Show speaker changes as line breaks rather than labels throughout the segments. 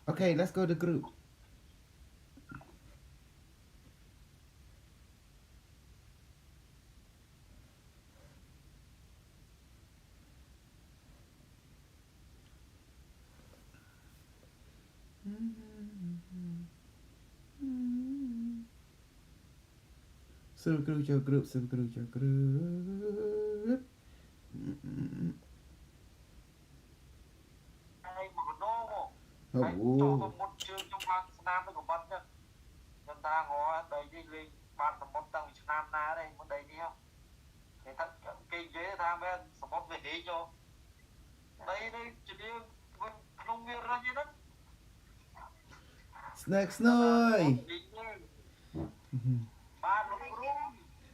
Okay, let's go to group. Super group cho group, super group cho group. Oh. Snack snoy.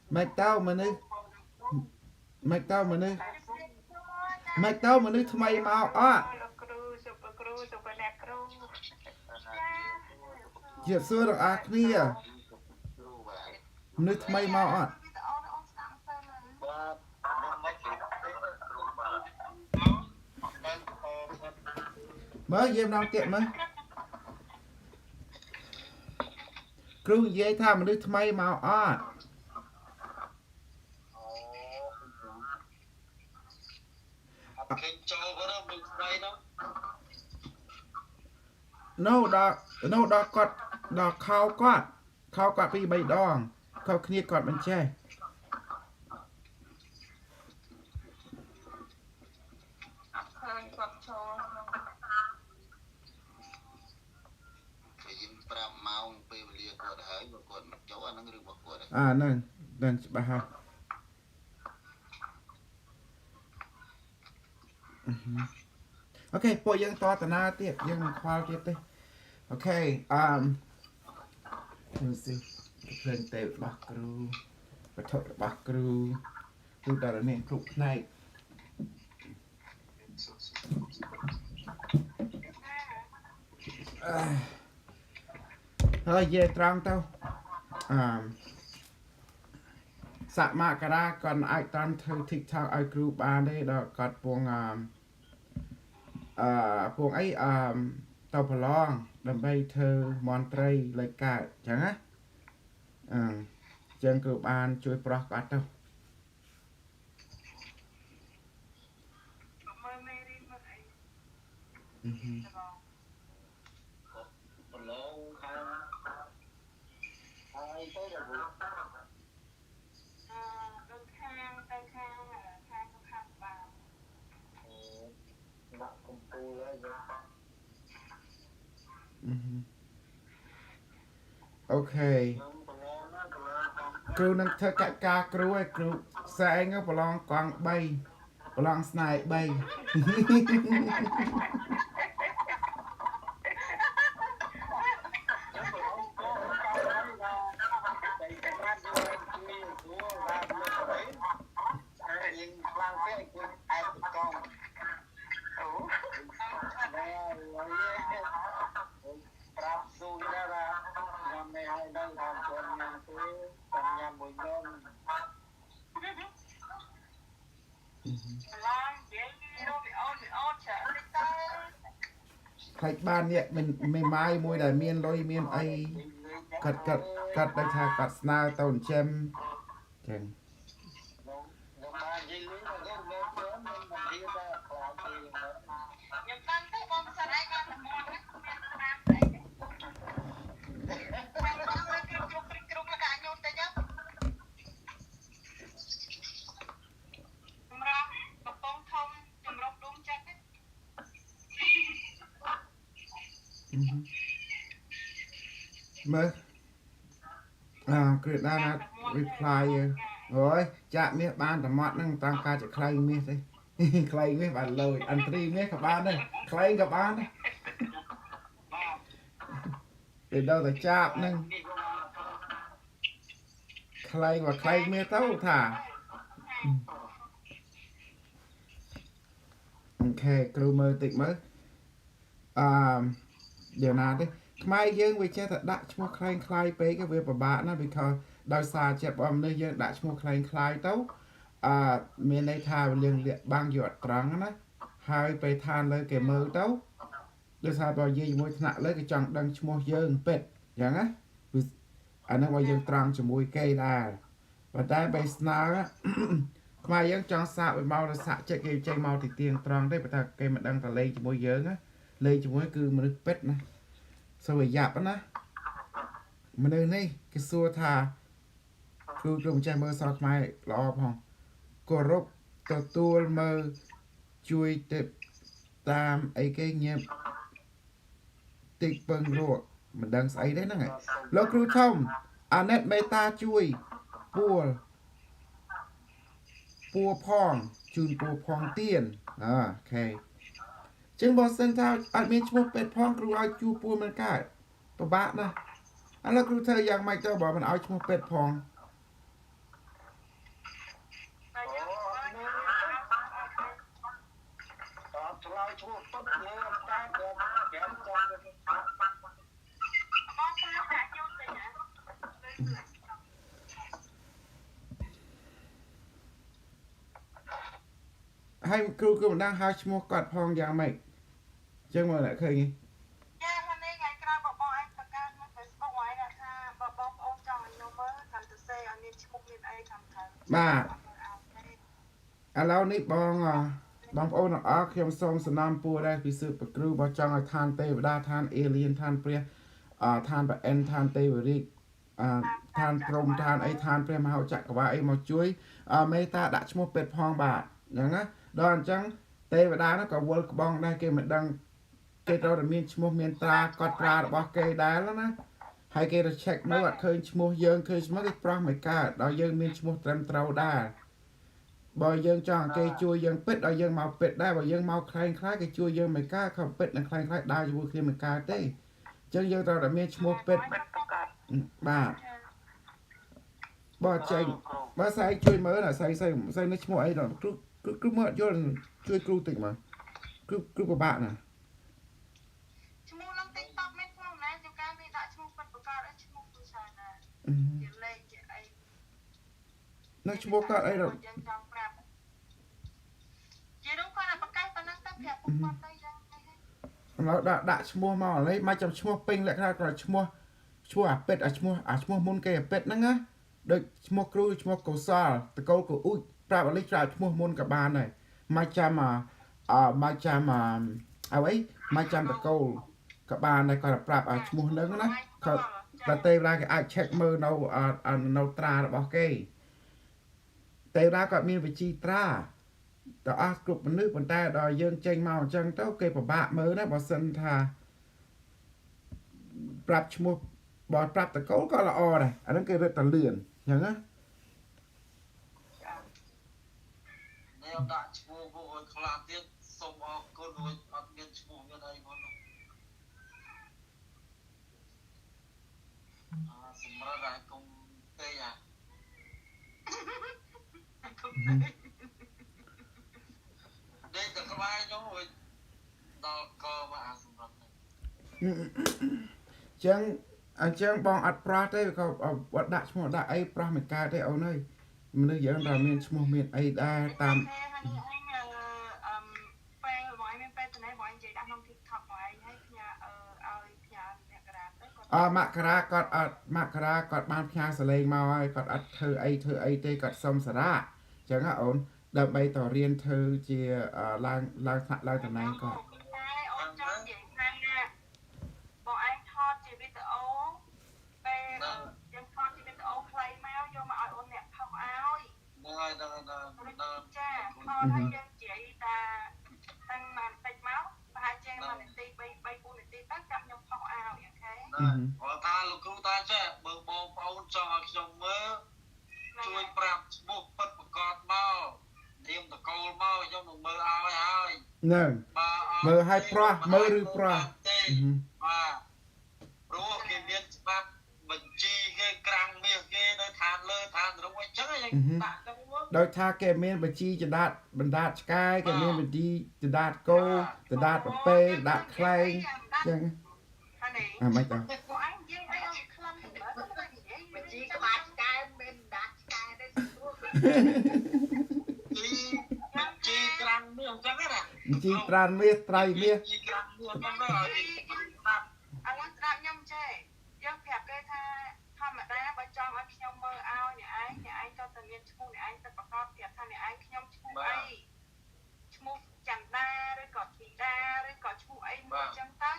Mạch tao mà nữ. Mạch tao mà nữ. Mạch tao mà nữ thay mày mau á. Dẹp xưa được à kia. Nữ thay mày mau á. Mới dẹp nào tiệm mới. Cứ dây tha mà nữ thay mày mau á. No đó cọt đó khao cọt bị bay đòn khao kia cọt mình che à nên bà ha ok bộ dân to tà na tiếp dân khoa tiếp đi ok let me see เพลินเตะบักกรูปะทดบักกรูดูแต่ละเนี่ยคลุกในเฮ้ยเย่ตรังเต้าสะมากระดาก่อนไอตอนเธอทิกทอกไอกรูปานได้ดอกกอดพวงพวงไอเต้าพลองดำไปเธอมอนเตรเลยกาจังอะchân cử bànជួយប្រោះកាត់ទៅអូខេគ្រូនឹងធ្វើកិច្ចការគ្រូឲ្យគ្រូផ្សែងប្រឡងកង់3ប្រឡងស្នេហ៍3ใครบ้านเนี่ยมันไม่ไม้มวยได้เมียนลอยเมียนไอกัดได้ทากัดสนาต้นเชมเก่งเมื่อเกิดได้นะ reply โอ้ยจะเมียบ้านแต่มอดนั่งตามการจะใครเมียสิใครเมียบ้านเลยอันตรีเมียกับบ้านเลยใครกับบ้านเลยเดี๋ยวเราแต่จับนั่งใครว่าใครเมียเต้าถ่าโอเคครูมือติดมือเดี๋ยวนะดิไม่ยังวิจัยแต่ดัชมัวคลายคลายไปก็เวบบ้านะ because ดาวซาเจ็บอมเนื้อยังดัชมัวคลายคลายเต้าเมียในทาเรื่องเลี้ยบางหยดตรังนะหายไปทานเลยแกมือเต้า ដោយសារតើយាយជាមួយថ្នាក់លើគេចង់ដឹងឈ្មោះយើងពេតអញ្ចឹងណាអាហ្នឹងមកយើងត្រង់ជាមួយគេដែរប៉ុន្តែបើស្នើខ្មែរយើងចង់សាកឲ្យមកទៅសាក់ចិត្តគេចេញមកទីទៀងត្រង់ទេប៉ុន្តែគេមិនដឹងតលេងជាមួយយើងណាលេងជាមួយគឺមនុស្សពេតណាសូវយ៉ាប់ណាមនុស្សនេះគេសួរថាគ្រូមិនចេះមើលសរខ្មែរល្អផងគោរពទទួលមើលជួយទៅតាមអីគេញៀមតិចពឹងរក់មិនដឹងស្អីទេហ្នឹងលោកគ្រូធំអាណិតមេតាជួយពួលផងជូនពួលផងទៀនអូខេចឹងបើសិនថាអត់មានឈ្មោះពេទ្យផងគ្រូឲ្យជួពួលមិនកើតពិបាកណាស់ឥឡូវគ្រូធ្វើយ៉ាងម៉េចទៅបើមិនឲ្យឈ្មោះពេទ្យផងហើយគ្រូគឺមិនដឹងហៅឈ្មោះគាត់ផងយ៉ាងម៉េចចឹងមើលអ្នកឃើញទេចាថ្ងៃថ្ងៃក្រោយបងឯងប្រកាសនៅ Facebook ហើយថាបងប្អូនចង់ឲ្យខ្ញុំមើលតាមទៅសេឲ្យមានឈ្មោះមានអីតាមទៅបាទឥឡូវនេះបងប្អូនទាំងអស់ខ្ញុំសូមសំណូមពរដែរពីសិស្សប្រគ្រូបើចង់ឲ្យឋានទេវតាឋានអេលៀនឋានព្រះឋានប្រអិនឋានទេវរាជឋានព្រំឋានអីឋានព្រះមហោចក្រវាលអីមកជួយមេត្តាដាក់ឈ្មោះពេទ្យផងបាទអញ្ចឹងណាដល់អញ្ចឹងទេវតានោះក៏វល់ក្បងដែរគេមិនដឹងគេត្រូវតែមានឈ្មោះមានត្រាកត់ត្រារបស់គេដែរណាហើយគេទៅ check មើលអត់ឃើញឈ្មោះយើងឃើញឈ្មោះគេប្រោះមិនកើតដល់យើងមានឈ្មោះត្រឹមត្រូវដែរបើយើងចង់គេជួយយើងពិតដល់យើងមកពិតដែរបើយើងមកខ្លែងខ្លាយគេជួយយើងមិនកើតខំពិតនិងខ្លែងខ្លាយដើរជាមួយគ្នាមិនកើតទេអញ្ចឹងយើងត្រូវតែមានឈ្មោះពិតបាទបើចេញបើស្អែកជួយមើលណាស្អែកនេះឈ្មោះអីដល់គ្រូមើលយល់ជួយគ្រូតិចមកគ្រូពិបាកណាឈ្មោះនឹង TikTok មានក្នុងណាជាការគេដាក់ឈ្មោះពិតប្រកបឈ្មោះគឺច្រើនណាជាលេខជាអីនៅឈ្មោះគាត់អីដល់យើងចង់ប្រាប់ជានោះគាត់តែប្រកាសប៉ុណ្ណឹងទៅប្រាប់ពួកគាត់ទៅយ៉ាងនេះឥឡូវដាក់ឈ្មោះមកឥឡូវមកចាំឈ្មោះពេញលក្ខណៈគាត់ឈ្មោះអាពេតឈ្មោះមុនគេអាពេតហ្នឹងណាដូចឈ្មោះគ្រូឈ្មោះកុសលតកូលកូអ៊ូចប្រាប់អលីប្រាប់ឈ្មោះមុនក៏បានដែរមកចាំមកចាំអ្វីមកចាំតកូលក៏បានដែរគាត់ប្រាប់ឈ្មោះហ្នឹងណាគាត់តែទេវតាគេអាច check មើលនៅត្រារបស់គេទេវតាគាត់មានវិជីត្រាតើអស់គ្រប់មនុស្សប៉ុន្តែដល់យើងចេញមកអញ្ចឹងទៅគេពិបាកមើលណាបើសិនថាប្រាប់ឈ្មោះបើប្រាប់តកូលក៏ល្អដែរអាហ្នឹងគេរត់តែលឿនអញ្ចឹងណាខ្ញុំដាក់ឈ្មោះពួកឲ្យខ្លាំងទៀតសូមអរគុណឲ្យអត់មានឈ្មោះមានអីមកនោះសម្រាប់តែគុំទេគុំទេដេកតែក្បែរខ្ញុំដល់កមកសម្រាប់អញ្ចឹងបងអត់ប្រោះទេក៏អត់ដាក់ឈ្មោះដាក់អីប្រោះមិនកើតទេអូនអើយមនុស្សយើងតែមានឈ្មោះមានអីដែរតាមពេលបងមានពេលទៅណែបងនិយាយដាក់ក្នុង TikTok បងឯងហើយផ្ញើឲ្យផ្ញើអ្នកក្រាទៅគាត់មករាគាត់អត់មករាគាត់បានផ្ញើសលេងមកហើយគាត់អត់ធ្វើអីទេគាត់សុំសារៈអញ្ចឹងហ៎អូនដើម្បីតរៀនធ្វើជាឡើងថ្នាក់ឡើងតំណែងគាត់អូនចង់និយាយថាបងឯងថតជាវីដេអូពេលយើងថតជាវីដេអូខ្លីមកយកមកឲ្យអូនអ្នកផុសឲ្យដល់ចាថតឲ្យយើងនិយាយតាតាំងមកតិចមកប្រហែលជា1នាទី3 4នាទីទៅចាប់ខ្ញុំផុសឲ្យអូខេគាត់ថាលោកគ្រូតាចេះបើបងប្អូនចង់ឲ្យខ្ញុំមើលជួយប្រាប់ឈ្មោះពិតប្រកបមកនាមតកូលមកខ្ញុំនឹងមើលឲ្យហើយហ្នឹងមើលឲ្យប្រោះមើលឬប្រោះទេបាទព្រោះគេមានច្បាប់បញ្ជីគេក្រាំងមាសគេនៅឋានលើឋានរងអញ្ចឹងយើងដាក់ទៅដោយថាគេមានបញ្ជីចដាតបណ្ដាតឆ្កែគេមានបញ្ជីចដាតគោចដាតប្រពេដាក់ខ្លែងអញ្ចឹងមិនទៅពួកអញនិយាយអីឲ្យខ្លឹមទៅបញ្ជីក្បាច់ឆ្កែមានដាក់ឆ្កែទេស្រួលជីក្រាំងមាសអញ្ចឹងណាជីក្រាំងមាសត្រៃមាសជីក្រាំង
អាឡូវស្ដាប់ខ្ញុំចេះយើងប្រាប់គេថាធម្មតាបើចង់ឲ្យខ្ញុំមើលឲ្យអ្នកឯងក៏តែមានឈ្មោះអ្នកឯងទៅប្រកបប្រាប់ថាអ្នកឯងខ្ញុំឈ្មោះអីឈ្មោះចន្ទាឬក៏ធីតាឬក៏ឈ្មោះអីមួយចឹងទៅឲ្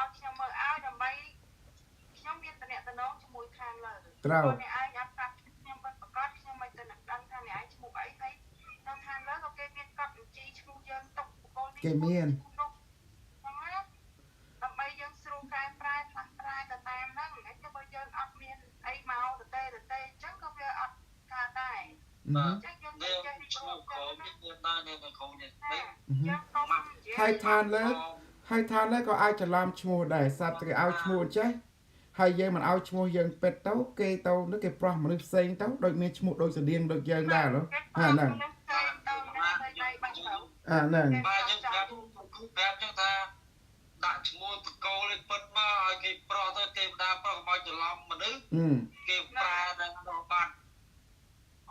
យខ្ញុំមើលឲ្យដើម្បីខ្ញុំមានតំណែងជាមួយខាងលើ
ត្រូវ
អ្នកឯងអត់ប្រាប់ខ្ញុំពិតប្រកបខ្ញុំមិនទៅនឹងដឹងថាអ្នកឯងឈ្មោះអីហើយនៅខាងលើក៏គេមានកត់បញ្ជីឈ្មោះយើងទុកបុគ្គលនេះ
គេមាន
ដើម្បីយើងស្រួលកែប្រែផ្លាស់ប្រែទៅតាមហ្នឹងហើយទៅបើយើងអត់មានអីមកទៅអញ្ចឹងក៏វាអត់កើតដែរ
បាទយើងឈ្មោះក្រមនេះយើងបាននៅក្នុងក្រុមនេះ
យើងក៏
ហើយឋានលើក៏អាចច្រឡំឈ្មោះដែរសត្វគេឲ្យឈ្មោះចេះហើយយើងមិនឲ្យឈ្មោះយើងពេតទៅគេទៅនោះគេប្រោះមនុស្សផ្សេងទៅដូចមានឈ្មោះដូចស្តៀងដូចយើងដែរហ៎ហ្នឹងហ្នឹង
បាទយើងប្រាប់ចឹងថាដាក់ឈ្មោះតកូលពិតមកឲ្យគេប្រោះទៅទេវតាប្រោះមកច្រឡំមនុស្សគេប្រែដល់បាត់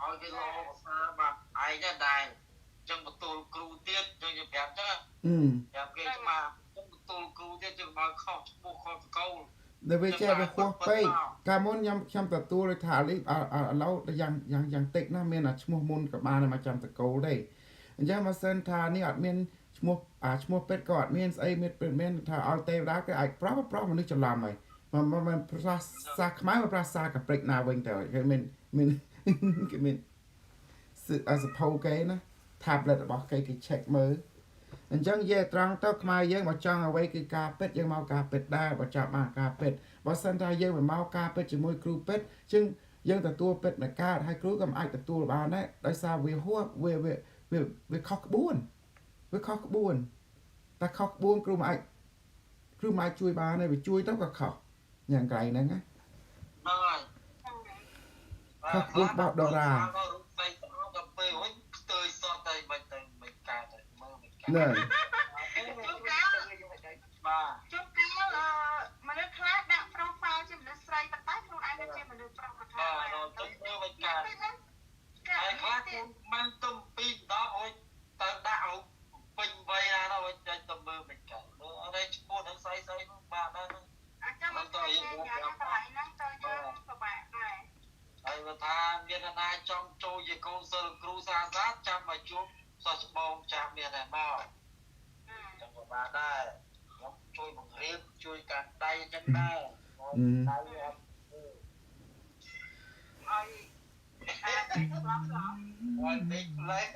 ឲ្យគេលោភាសាបាត់ឯងដែរចឹងបន្ទោលគ្រូទៀតយើងប្រាប់ចឹងប្រាប់គេច្បាស់ចឹងបន្ទោលគ្រូទៀតចឹងមកខុសឈ្មោះខុសតកូល
ដែលវាចេះវាហួសពេកកាលមុនខ្ញុំទទួលថាលីឥឡូវយ៉ាងតិចណាមានឈ្មោះមុនក៏បានមកចាំតកូលដែរអញ្ចឹងបើសិនថានេះអត់មានឈ្មោះឈ្មោះពេទ្យក៏អត់មានស្អីមានថាឲ្យទេវតាគេអាចប្រោះមនុស្សច្រឡំហើយមិនប្រសាសាខ្មែរមកប្រសាកាព្រិចណាវិញទៅគេមានគេមានសភៅគេណា tablet របស់គេ check មើលអញ្ចឹងនិយាយត្រង់ទៅខ្មែរយើងបើចង់អ្វីគឺការពិតយើងមកការពិតដែរបើចាប់បានការពិតបើសិនថាយើងមិនមកការពិតជាមួយគ្រូពិតជាងយើងទទួលពិតមិនកើតហើយគ្រូក៏មិនអាចទទួលបានដែរដោយសារវាហួសវាខុសក្បួនតែខុសក្បួនគ្រូមិនអាចជួយបានទេវាជួយទៅក៏ខុសយ៉ាងកន្លែងហ្នឹងណា
ហើយ
ខុសក្បួនបោកដរា
ហ្នឹងជួនកាលមនុស្សខ្លះដាក់ profile ជាមនុស្សស្រីប៉ុន្តែខ្លួនឯងជាមនុស្សប្រុសក៏ថា
ទៅមើលវិញកើតហើយខ្លះគឺមិនទុំពី10ហើយទៅដាក់រូបពេញវ័យណាទៅចាច់ទៅមើលវិញកើតមើលអត់ឯងឈ្មោះនឹងស្អីនោះបាទដែរ
អញ្ចឹងមិនទៅយើងកន្លែងហ្នឹងទៅយើងពិបាកដែរ
ហើយបើថាមានអ្នកណាចង់ចូលជាកូនសិលគ្រូសាស្ត្រចាំមកជួបសិស្សច្បងចាស់មានតែមកចឹងក៏បានដែរខ្ញុំជួយបង្រៀនជួយកាត់ដៃចឹងដែរដៃអត់
ឲ្យតែស្លាប់
ឲ្យពេកលេង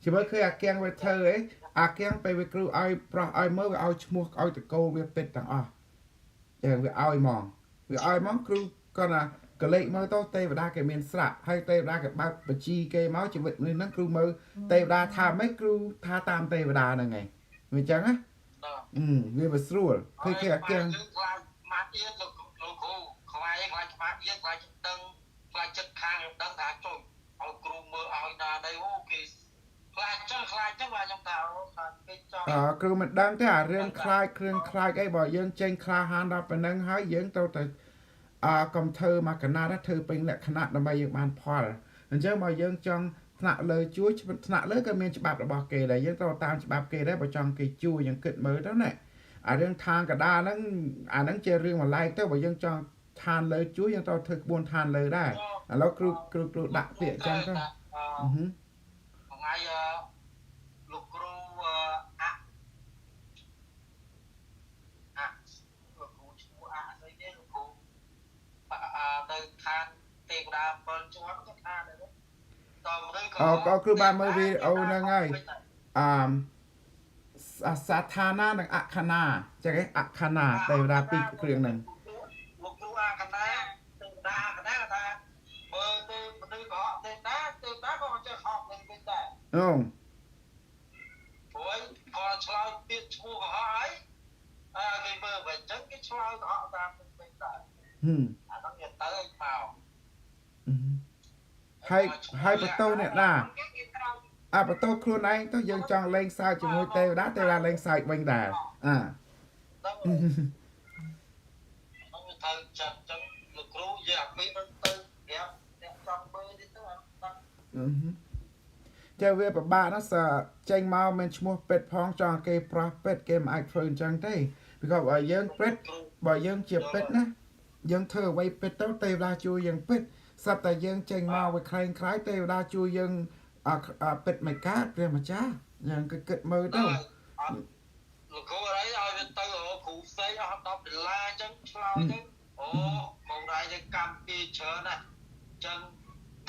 ជិះមើលឃើញអាគៀងវាធ្វើអីអាគៀងទៅវាគ្រូឲ្យប្រោះឲ្យមើលវាឲ្យឈ្មោះឲ្យតកោវាពេតទាំងអស់ចឹងវាឲ្យហ្មងគ្រូគាត់ថាកលេចមើលទៅទេវតាគេមានស្រាប់ហើយទេវតាគេបើកបញ្ជីគេមកជីវិតមនុស្សហ្នឹងគ្រូមើលទេវតាថាម៉េចគ្រូថាតាមទេវតាហ្នឹងឯងវាអញ្ចឹងណាវាស្រួលឃើញគេអាគៀង
មកទៀតលោកគ្រូខ្វាយខ្លាចច្បាស់ទៀតខ្លាចដឹងខ្លាចចិត្តខាងដឹងថាចុយឲ្យគ្រូមើលឲ្យណាđâyអូគេខ្លាចចឹងបាទខ្ញុំថាថាគេចង់
គ្រូមិនដឹងទេអារឿងខ្លាចគ្រឿងខ្លាចអីបើយើងចេញក្លាហានដល់ប៉ុណ្ណឹងហើយយើងទៅតែកុំធ្វើមកកណាត់ធ្វើពេញលក្ខណៈដើម្បីយើងបានផលអញ្ចឹងបើយើងចង់ថ្នាក់លើជួយថ្នាក់លើក៏មានច្បាប់របស់គេដែរយើងត្រូវតាមច្បាប់គេដែរបើចង់គេជួយយើងគិតមើលទៅណាអារឿងឋានកដាហ្នឹងអាហ្នឹងជារឿងមួយឡែកទៅបើយើងចង់ឋានលើជួយយើងត្រូវធ្វើក្បួនឋានលើដែរឥឡូវគ្រូដាក់ពាក្យអញ្ចឹងទៅ
ថ្ងៃលោកគ្រូលោកគ្រូឈ្មោះស្អីទេលោកគ្រូនៅឋានទេវតា7ជាន់ក៏ឋានដែរតមនុស្ស
ក៏គ្រូបានមើលវីដេអូហ្នឹងហើយសាធារណៈនិងអខណាចឹងឯងអខណាទេវតាពីរគ្រឿងហ្នឹង
លោកគ្រូអខណាទេវតាអខណាថាមើលទៅមនុស្សក៏ទេវតាក៏ចេះហក់នឹងវិញដែរ
អូ
ព្រោះក៏ឆ្លើយពាក្យឈ្មោះក៏ហក់ហើយគេមើលវិញចឹងគេឆ្លើយក៏ហក់តាមនឹងវិញដែរអាហ្នឹងវាទៅមក
ហើយបន្ទោអ្នកណាបន្ទោខ្លួនឯងទៅយើងចង់លេងសើចជាមួយទេវតាលេងសើចវិញដែរ
ហ្នឹងវាទៅចឹងលោកគ្រូនិយាយអាពីហ្នឹងទៅប្រាប់អ្នកចង់មើលទៀតទៅ
chơi về bà bạn nó sợ tranh mau mình mua pet phong cho cái pro pet cái mà ai phơi chẳng thế vì có bởi dân pet bởi dân chìa pet nè dân thơ quay pet tao tê ra chui dân pet sắp tại dân tranh mau với khai khái tê ra chui dân pet mày cá rồi mà cha dân cái kịch mơ đâu
លោកគ្រូអីឲ្យវាទៅគ្រូផ្សេងអស់10ដុល្លារអញ្ចឹងឆ្លើយទៅអូកូនឯងទៅកម្មពីច្រើនណាស់អញ្ចឹង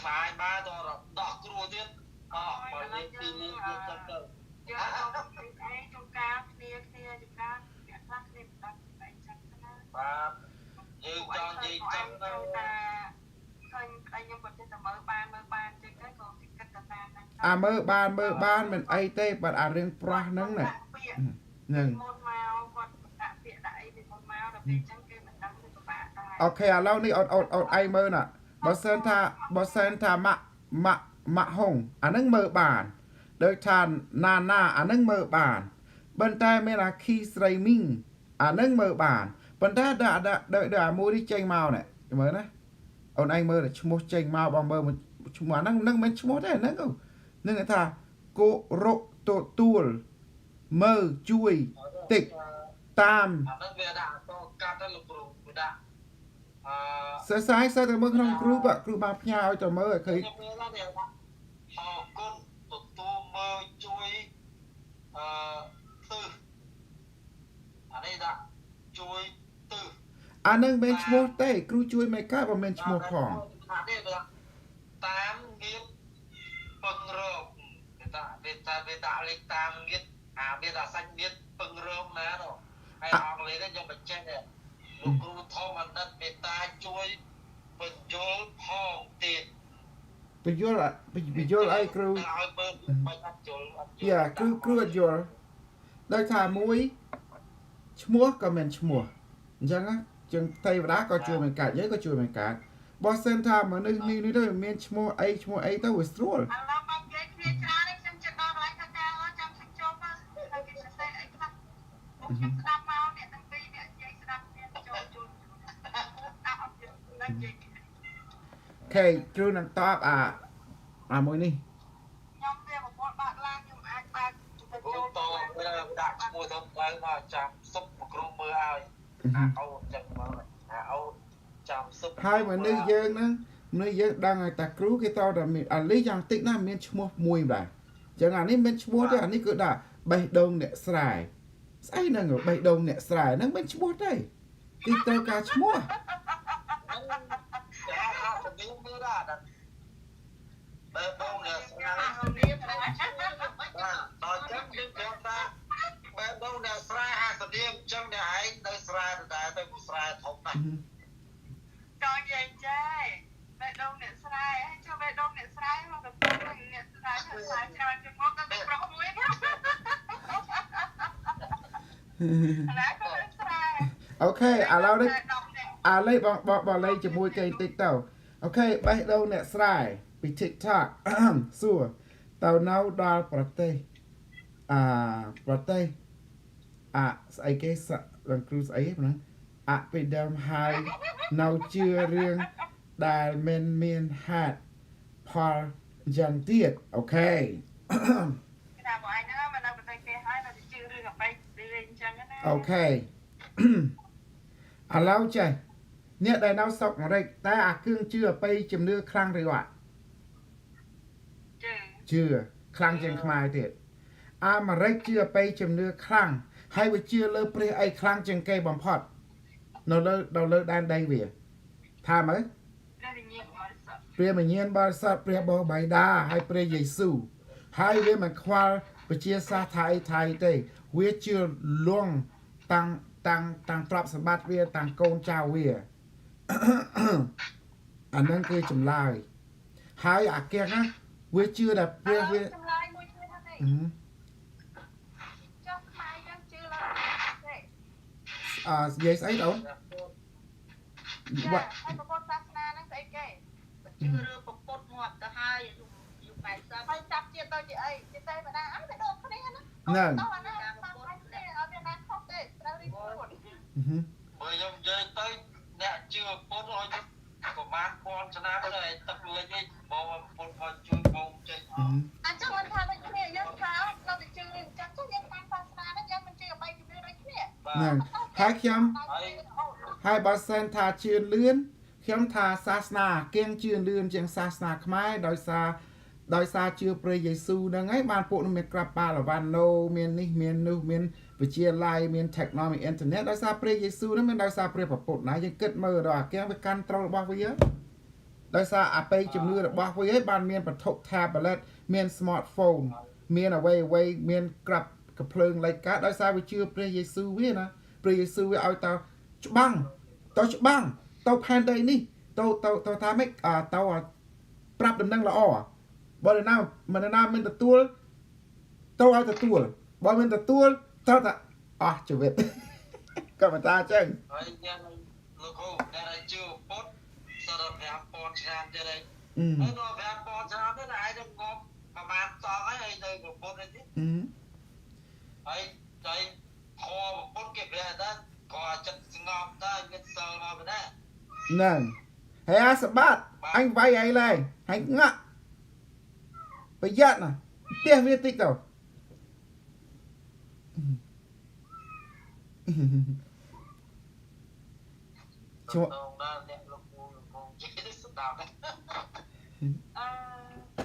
ខ្លាយបានទៅដោះគ្រូទៀតបើលេខពីនេះទៀតចឹងទៅ
យកទៅអីចុងការគ្នាចុងការអ្នកខ្លះគ្នាមិនដឹងអីចឹងណា
បាទយើងចង់និយាយចឹងទៅ
ថាឃើញអីខ្ញុំក៏ចេះតែមើលបានចឹងទៅក៏គិតទៅតាមហ្នឹង
មើលបានមិនអីទេបាត់អារឿងប្រោះហ្នឹងណាហ្នឹង
មុនមកគាត់ដាក់ពាក្យដាក់អីពីមុនមកដល់ពេលចឹងគេមិនដឹងទៅពិបាកដែរ
អូខេឥឡូវនេះអត់អីមើលណាបើសិនថាម៉ាក់ហុងអាហ្នឹងមើលបានដូចថាណាអាហ្នឹងមើលបានប៉ុន្តែមានអាខីស្រីមីងអាហ្នឹងមើលបានប៉ុន្តែដល់អាមួយនេះចេញមកនេះមើលណាអូនឯងមើលឈ្មោះចេញមកបងមើលឈ្មោះអាហ្នឹងមិនឈ្មោះទេហ្នឹងហ្នឹងគេថាគោរកទទួលមើលជួយតិចតាម
អាហ្នឹងវាដាក់តកាត់ទៅលោកគ្រូវាដាក់
សរសៃទៅមើលក្នុងគ្រូបានផ្ញើឲ្យទៅមើលឲ្យឃើញ
ខ្ញុំមើលថាវាដាក់អរគុណទទួលមើលជួយទិសអានេះដាក់ជួយទិស
អានឹងមានឈ្មោះទេគ្រូជួយមិនកើតបើមានឈ្មោះផង
តាមងៀតពឹងរកវាដាក់លេខតាមងៀតវាដាក់សាច់ងៀតពឹងរកណានោះហើយអង់គ្លេសខ្ញុំបញ្ចេះលោកគ្រូធម្មអាណិតមេតាជួយបញ្យល់ផងទៀត
បញ្យល់អីគ្រូ
ឲ្យមើលមិនអត់យល់
យ៉ាគ្រូអត់យល់ដោយថាមួយឈ្មោះក៏មានឈ្មោះអញ្ចឹងណាចឹងទេវតាក៏ជួយមិនកាត់យើងក៏ជួយមិនកាត់បើសិនថាមនុស្សនេះទៅមានឈ្មោះអីទៅវាស្រួល
ឥឡូវមកនិយាយគ្នាច្រើនខ្ញុំចិត្តដល់កន្លែងខាងការចាំខ្ញុំចូលមកហើយគេសរសេរអីខ្លះខ្ញុំស្ដាប់មកអ្នកទាំងពីរអ្នកនិយាយស្ដាប់គ្នាចូលដាក់អត់យល់ដល់និយាយ
ខេគ្រូនឹងតបអាមួយនេះ
ខ្ញុំវាប្រព័ន្ធបើកឡានខ្ញុំអាចបើក
ចូលតដាក់ឈ្មោះទៅមកចាំសុបគ្រូមើលឲ្យអូនចឹងមកអូនចាំសុប
ហើយមនុស្សយើងហ្នឹងមនុស្សយើងដឹងឲ្យតាគ្រូគេតតែមានអាលីយ៉ាងតិចណាស់មានឈ្មោះមួយបាទចឹងអានេះមានឈ្មោះទេអានេះគឺដាក់បេះដូងអ្នកស្រែស្អីហ្នឹងបេះដូងអ្នកស្រែហ្នឹងមានឈ្មោះទេគេត្រូវការឈ្មោះ
ខ្ញុំមើលដល់បេះដូងអ្នកស្រែដល់ចឹងយើងប្រាប់ថាបេះដូងអ្នកស្រែ50នាមចឹងអ្នកឯងនៅស្រែដដែលទៅស្រែធំណាស់
តើនិយាយចេះបេះដូងអ្នកស្រែហើយចុះបេះដូងអ្នកស្រែមកទៅអ្នកស្រែច្រើនជាងមកទៅប្រុសមួយណា
អូខេឥឡូវនេះបងលេងជាមួយគេតិចទៅអូខេបេះដូងអ្នកស្រែពី TikTok សួរទៅនៅដល់ប្រទេសស្អីគេលោកគ្រូស្អីហ្នឹងពីដើមហើយនៅជឿរឿងដែលមានហេតុផលយ៉ាងទៀតអូខេ
គេថាបងឯងហ្នឹងមកនៅប្រទេសគេហើយនៅជឿរឿងអ្វីអញ្ចឹងណា
អូខេឥឡូវចេះអ្នកដែលនៅស្រុកអាមេរិកតែអាគ្រឿងជឿអ្វីជំនឿខ្លាំងឬអត់ជឿខ្លាំងជាងខ្មែរទៀតអាមេរិកជឿអ្វីជំនឿខ្លាំងហើយវាជឿលើព្រះអីខ្លាំងជាងគេបំផុតនៅលើដែនដីវាថាមើលព្រះវិញ្ញាណបរិសុទ្ធព្រះបបៃតាហើយព្រះយេស៊ូវហើយវាមិនខ្វល់វិជាសាស្ត្រថៃទេវាជឿលងតាំងទ្រព្យសម្បត្តិវាតាំងកូនចៅវាអានឹងគឺចម្លើយហើយអាគៀងណាវាជឿតែព្រះវា
ចម្លើយមួយឈ្មោះថាទេចុះខ្មែរយើងជឿលើទេ
និយាយស្អីដូន
ហើយប្រពុតសាសនាហ្នឹងស្អីគេជឿរឿងប្រពុតងាប់ទៅហើយយុគ80ហើយចាប់ជាតិទៅជាអីជាទេវតាអត់ទៅដូចគ្នាណា
ហ្នឹង
ទៅអាណាប្រពុតទេអត់មានណាខុសទេត្រូវរីពួត
មើលខ្ញុំនិយាយទៅអ្នកជឿពុតឲ្យប្រហែលពាន់ឆ្នាំទៅទឹកលេងឯងបងពុតមកជួយបងច
anh chắc mình thay cái này dân tháo nó bị chưa chắc chắc dân tham gia ra nó dân mình chưa bay cái này
nè hai khiêm hai bà sen thà chưa lươn khiêm thà sa na kiêng chưa lươn chẳng sa na khmai đòi xa chưa pre Giêsu đang ấy ban phụ nó miền Krapa là van nô miền ní miền nu miền về chia lai miền technology internet đòi xa pre Giêsu đó miền đòi xa pre bảo phụ nàyยังkết mơ đó kiêng với căn trâu bao với á đòi xa à pe chấm nưa bao với ấy ban miền bật thục tablet miền smartphone miền away miền Krapกระเพลิงไรกัดได้ทราบว่าเชื่อพระเยซูเว้ยนะพระเยซูเว้ยเอาเตาบังเตาบังเตาแผ่นใดนี่เตาทำให้เตาปรับดำนังละอ้อบอลน่ามันน่าเป็นตัวเตาเอาแต่ตัวบอลเป็นแต่ตัวเตาแต่จะเวทก็มาตาจัง
ไอ้ยังลูกได้ชื่อปดสำหรับแบบปอนชามจะได้ไอ้ตัวแบบปอนชามนั่นไอ้ต้องงบประมาณ2ไอ้เลยกับปดเลยสิไอ้ใจคอปดเก็บเลยนะคอจัดงอมได้เงินเซอร์มาไปได้
นั่นเฮ้ยสบัดanh vay ấy này anh ngạ bây giờ nè tiền viên tích đâu
Chúa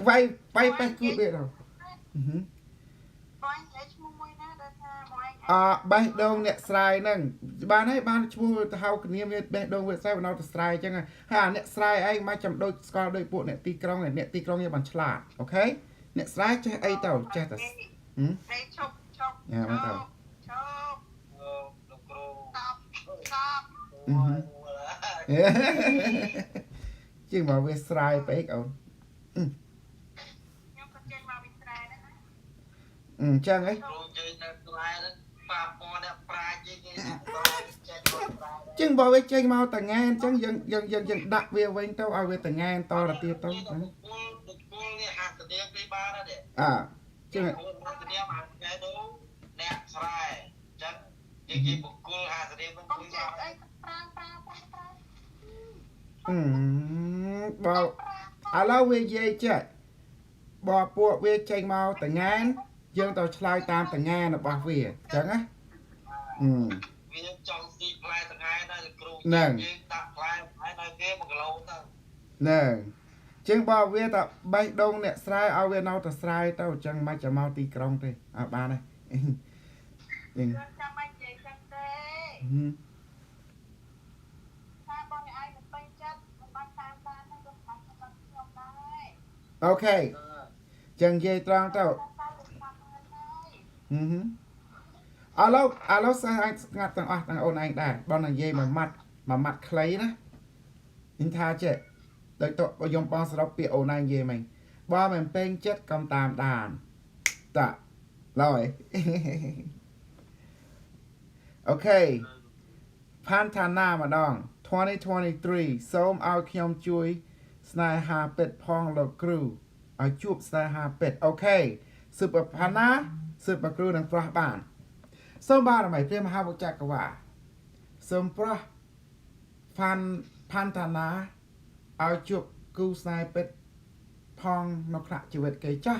vay cứ biết đâu bay đông nè sài nâng bạn ấy bạn chua hao cái niệm bay đông về sai nó sài chẳng à nè sài anh mai chấm đôi score đôi bộ nè ti krong này nè ti krong như bàn chả ok nè sài chơi ai tàu chơi tàu nhà bạn tàu chứ mà về sài phải cậu chẳng ấy chừng bảo với chơi mau tầng ngang chẳng dần đặt về với tao ao về tầng ngang to là tiêu tao chừng bảo alo về dây chạy bỏ bộ về chơi mau tầng ngang dân tao slide tam tầng ngang là bỏ về chẳng á nè chừng bao về ta bay đông nè sài ao về nào ta sài tao chẳng mai chả mau tì krong thế ba này ok chẳng dây trăng tao alo sao anh ngắt thằng ôn anh đã bọn này dây mà mặt khay đó in tha chết đợi tội dùng bong sọc bị ôn anh dây mình ba mình pen chết cầm tam đàn tạ rồi ok Pantana mà đong 2023 ส้มเอาเขียมจุยสไนหาเป็ดพองหลอกครูเอาจูบสไนหาเป็ดโอเคสืบพานะสืบครูนังปลาบ้านส้มบ้านใหม่เพื่อมาหาบุจักกว่าส้มปลาพันธนาเอาจูบกูสไนเป็ดพองนกขะชีวิตเกยจ้า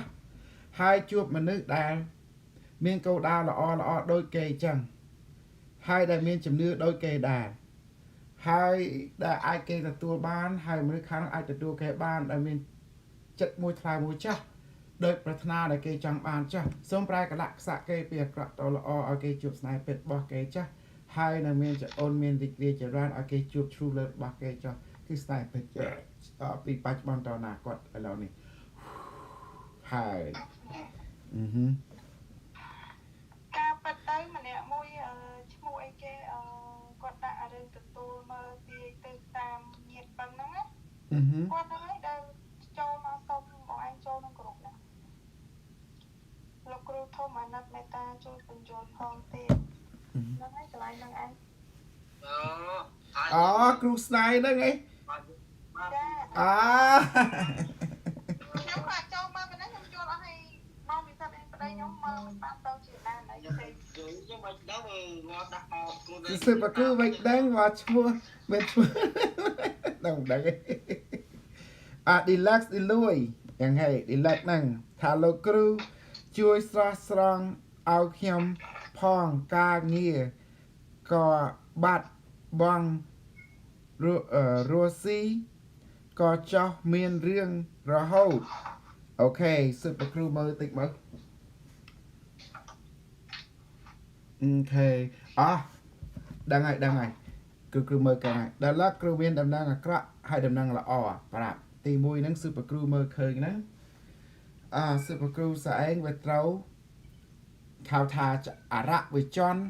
haiจูบมันนึกได้เมียนเกาดาวละอโดยเกยจังhai đại miền chấm nưa đôi kề đà hai đại ai kề là tua ban hai mới kháng ai là tua kề ban đại miền chất môi thai môi chắc đôi pratna đại kề chẳng ban chắc sớm prai cả lạc xạ kề bìa cọ tàu là ở kề chụp sniperเป็ด bỏ kề chắc hai đại miền chợ ôn miền dịch địa chợ ran ở kề chụp true love bỏ kề cho cái sniper chợ bị bắt ban tàu nà quật ở lâu này hai
bắt tay mà nè môi mua ai kê con đã rồi từ tôi mà đi từ tam nhiệt bằng nó á con nói đây cho mà xong bọn anh cho nó group nè lúc group thôi mà nắp mẹ ta cho từng chọn phong tiền nó nói cái này năng anh
group này đó nghe
nếu mà cho mà mình nói không cho nó hay mong mình sao em đây nhóm mà bạn tao chỉ là này
sự mà cứ vậy đang vào chua bên chua đồng đấy đi lắc đi lui យ៉ាងហេឌីឡឹកហ្នឹងថាលោកគ្រូជួយស្រស់ស្រង់ឲ្យខ្ញុំផងការងារក៏បាត់បង់រស់ស៊ីក៏ចោះមានរឿងរហូតអូខេសិបគ្រូមើលតិចមើលអូខេដឹងហើយគ្រូមើលកាំងហើយដល់ឡឹកគ្រូមានដំណឹងអាក្រក់ហើយដំណឹងល្អប្រាប់ទី1ហ្នឹងសិបគ្រូមើលឃើញណាសិបគ្រូស្អែងវាត្រូវខៅថាអរៈវិជន់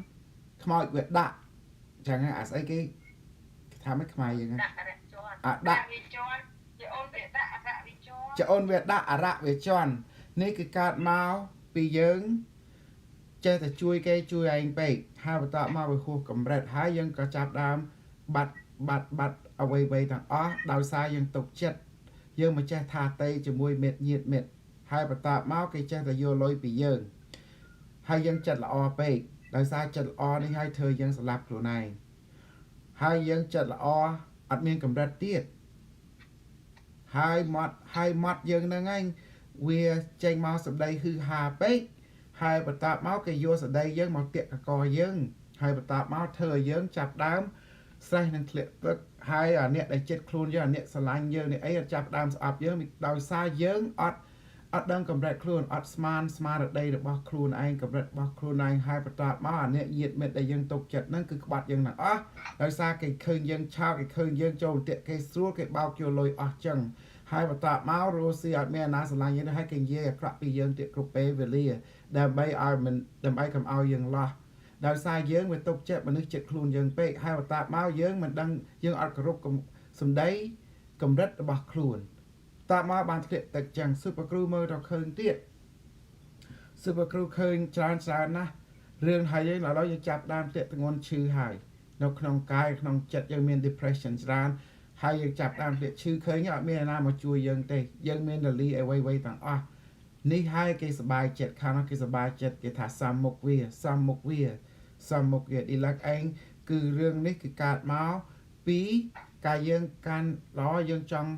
ខ្មោចវាដាក់ចឹងអាស្អីគេថាមិនខ្មែរយើងហ្នឹងដាក់វិជន់ជាអូនវាដាក់អរៈវិជន់ជាអូនវាដាក់អរៈវិជន់នេះគឺកើតមកពីយើងចេះតែជួយគេជួយឯងពេកហើយបន្តមកវាហួសកម្រិតហើយយើងក៏ចាប់ដើមបាត់អ្វីទាំងអស់ដោយសារយើងទុកចិត្តយើងមិនចេះថាតេជាមួយមិត្តញាតិមិត្តហើយបន្តមកគេចេះតែយកលុយពីយើងហើយយើងចិត្តល្អពេកដោយសារចិត្តល្អនេះហើយធ្វើយើងស្លាប់ខ្លួនឯងហើយយើងចិត្តល្អអត់មានកម្រិតទៀតហើយមាត់យើងហ្នឹងឯងវាចេញមកសម្ដីហឺហាពេកហើយបន្តមកគេយកសម្ដីយើងមកទាក់កកយើងហើយបន្តមកធ្វើឲ្យយើងចាប់ដើមស្រេះនឹងធ្លាក់ទឹកហើយអាអ្នកដែលចិត្តខ្លួនយើងអាអ្នកស្រឡាញ់យើងនេះអីអត់ចាប់ដើមស្អប់យើងដោយសារយើងអត់ដឹងកម្រិតខ្លួនអត់ស្មារតីរបស់ខ្លួនឯងកម្រិតរបស់ខ្លួនឯងហើយបន្តមកអាអ្នកញាតិមិត្តដែលយើងទុកចិត្តហ្នឹងគឺក្បត់យើងទាំងអស់ដោយសារគេឃើញយើងឆោតគេឃើញយើងចូលបន្ទាក់គេស្រួលគេបោកយកលុយអស់ចឹងហើយបន្តមករស់ស៊ីអត់មានអាណាស្រឡាញ់យើងហើយគេនិយាយអាក្រក់ពីយើងទៀតគ្រប់ពេលវេលាដើម្បីកុំឲ្យយើងលោះដោយសារយើងវាទុកចិត្តមនុស្សចិត្តខ្លួនយើងពេកហើយបន្តមកយើងមិនដឹងយើងអត់គោរពសម្ដីកម្រិតរបស់ខ្លួនតើមកបានធ្លាក់ទឹកចឹងស៊ុបគ្រូមើលដល់ឃើញទៀតស៊ុបគ្រូឃើញច្រើនណាស់រឿងហើយយើងឥឡូវយើងចាប់ដើមធ្លាក់ធ្ងន់ឈឺហើយនៅក្នុងកាយក្នុងចិត្តយើងមាន depression ច្រើនហើយយើងចាប់ដើមធ្លាក់ឈឺឃើញអត់មានអ្នកណាមកជួយយើងទេយើងមានរលីអ្វីទាំងអស់នេះហើយគេសប្បាយចិត្តខាងនោះគេសប្បាយចិត្តគេថាសំមុខវាឌីឡឹកឯងគឺរឿងនេះគឺកើតមកពីការយើងកាន់ល្អយើងចង់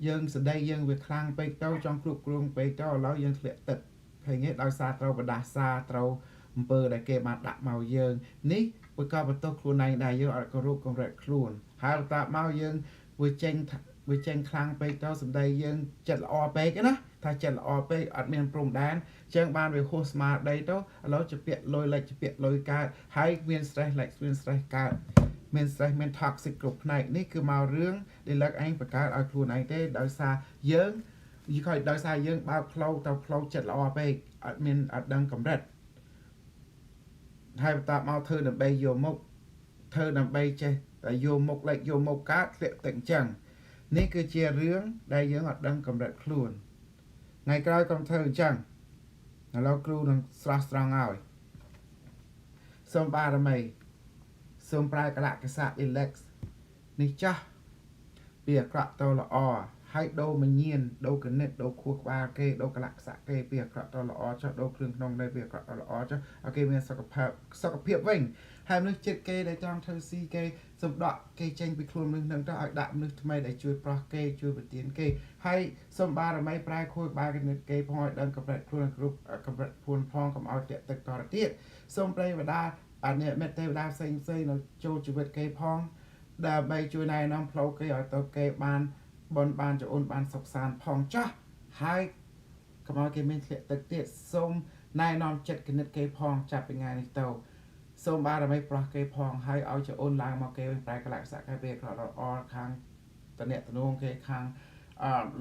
យើងសដីយើងវាខ្លាំងពេកទៅចង់គ្រប់គ្រងពេកទៅឥឡូវយើងធ្លាក់ទឹកឃើញទេដោយសារត្រូវបដាសាត្រូវអំពើដែលគេបានដាក់មកយើងនេះវាក៏បន្ទោសខ្លួនឯងដែរយើងអត់គោរពកម្រិតខ្លួនហើយបន្តមកយើងវាចេញខ្លាំងពេកទៅសម្ដីយើងចិត្តល្អពេកណាថាចិត្តល្អពេកអត់មានព្រំដែនចឹងបានវាហួសស្មារតីទៅឥឡូវជាពាក់លុយលិចជាពាក់លុយកើតហើយមាន stress កើតមាន stress មាន toxic គ្រប់ផ្នែកនេះគឺមករឿងដែលលើកឯងបង្កើតឲ្យខ្លួនឯងទេដោយសារយើងដោយសារយើងបើកផ្លូវទៅផ្លូវចិត្តល្អពេកអត់ដឹងកម្រិតហើយបន្តមកធ្វើដើម្បីយកមុខធ្វើដើម្បីចេះតែយកមុខលិចយកមុខកើតធ្លាក់ទឹកអញ្ចឹងនេះគឺជារឿងដែលយើងអត់ដឹងកម្រិតខ្លួនថ្ងៃក្រោយកុំធ្វើអញ្ចឹងឥឡូវគ្រូនឹងស្រស់ស្រង់ឲ្យសូមបារមីសូមប្រើកលៈកសៈ relax នេះចាស់ពីអាក្រក់ទៅល្អហើយដូរមញៀនដូរកណិតដូរខួរក្បាលគេដូរកលៈកសៈគេពីអាក្រក់ទៅល្អចុះដូរគ្រឿងក្នុងដែរពីអាក្រក់ទៅល្អចុះឲ្យគេមានសុខភាពវិញហើយមនុស្សចិត្តគេដែលចង់ធ្វើស៊ីគេសំដក់គេចេញពីខ្លួនមនុស្សនឹងទៅឲ្យដាក់មនុស្សថ្មីដែលជួយប្រោះគេជួយប្រទានគេហើយសូមបារមីប្រែខួរក្បាលកណិតគេផងឲ្យដឹងកម្រិតខ្លួនគ្រប់កម្រិតខ្លួនផងកុំឲ្យតាក់ទឹកតរទៀតសូមប្រេវតាអនិមិត្តទេវតាផ្សេងនៅចូលជីវិតគេផងដើម្បីជួយណែនាំផ្លូវគេឲ្យទៅគេបានបនបានចអូនបានសុខសាន្តផងចាស់ហើយកុំឲ្យគេមានធ្លាក់ទឹកទៀតសូមណែនាំចិត្តគណិតគេផងចាប់ពីថ្ងៃនេះទៅសូមបារមីប្រោះគេផងហើយឲ្យចអូនឡើងមកគេវិញប្រែកលៈសៈគេវាក្រអរខាងតអ្នកតនួងគេខាង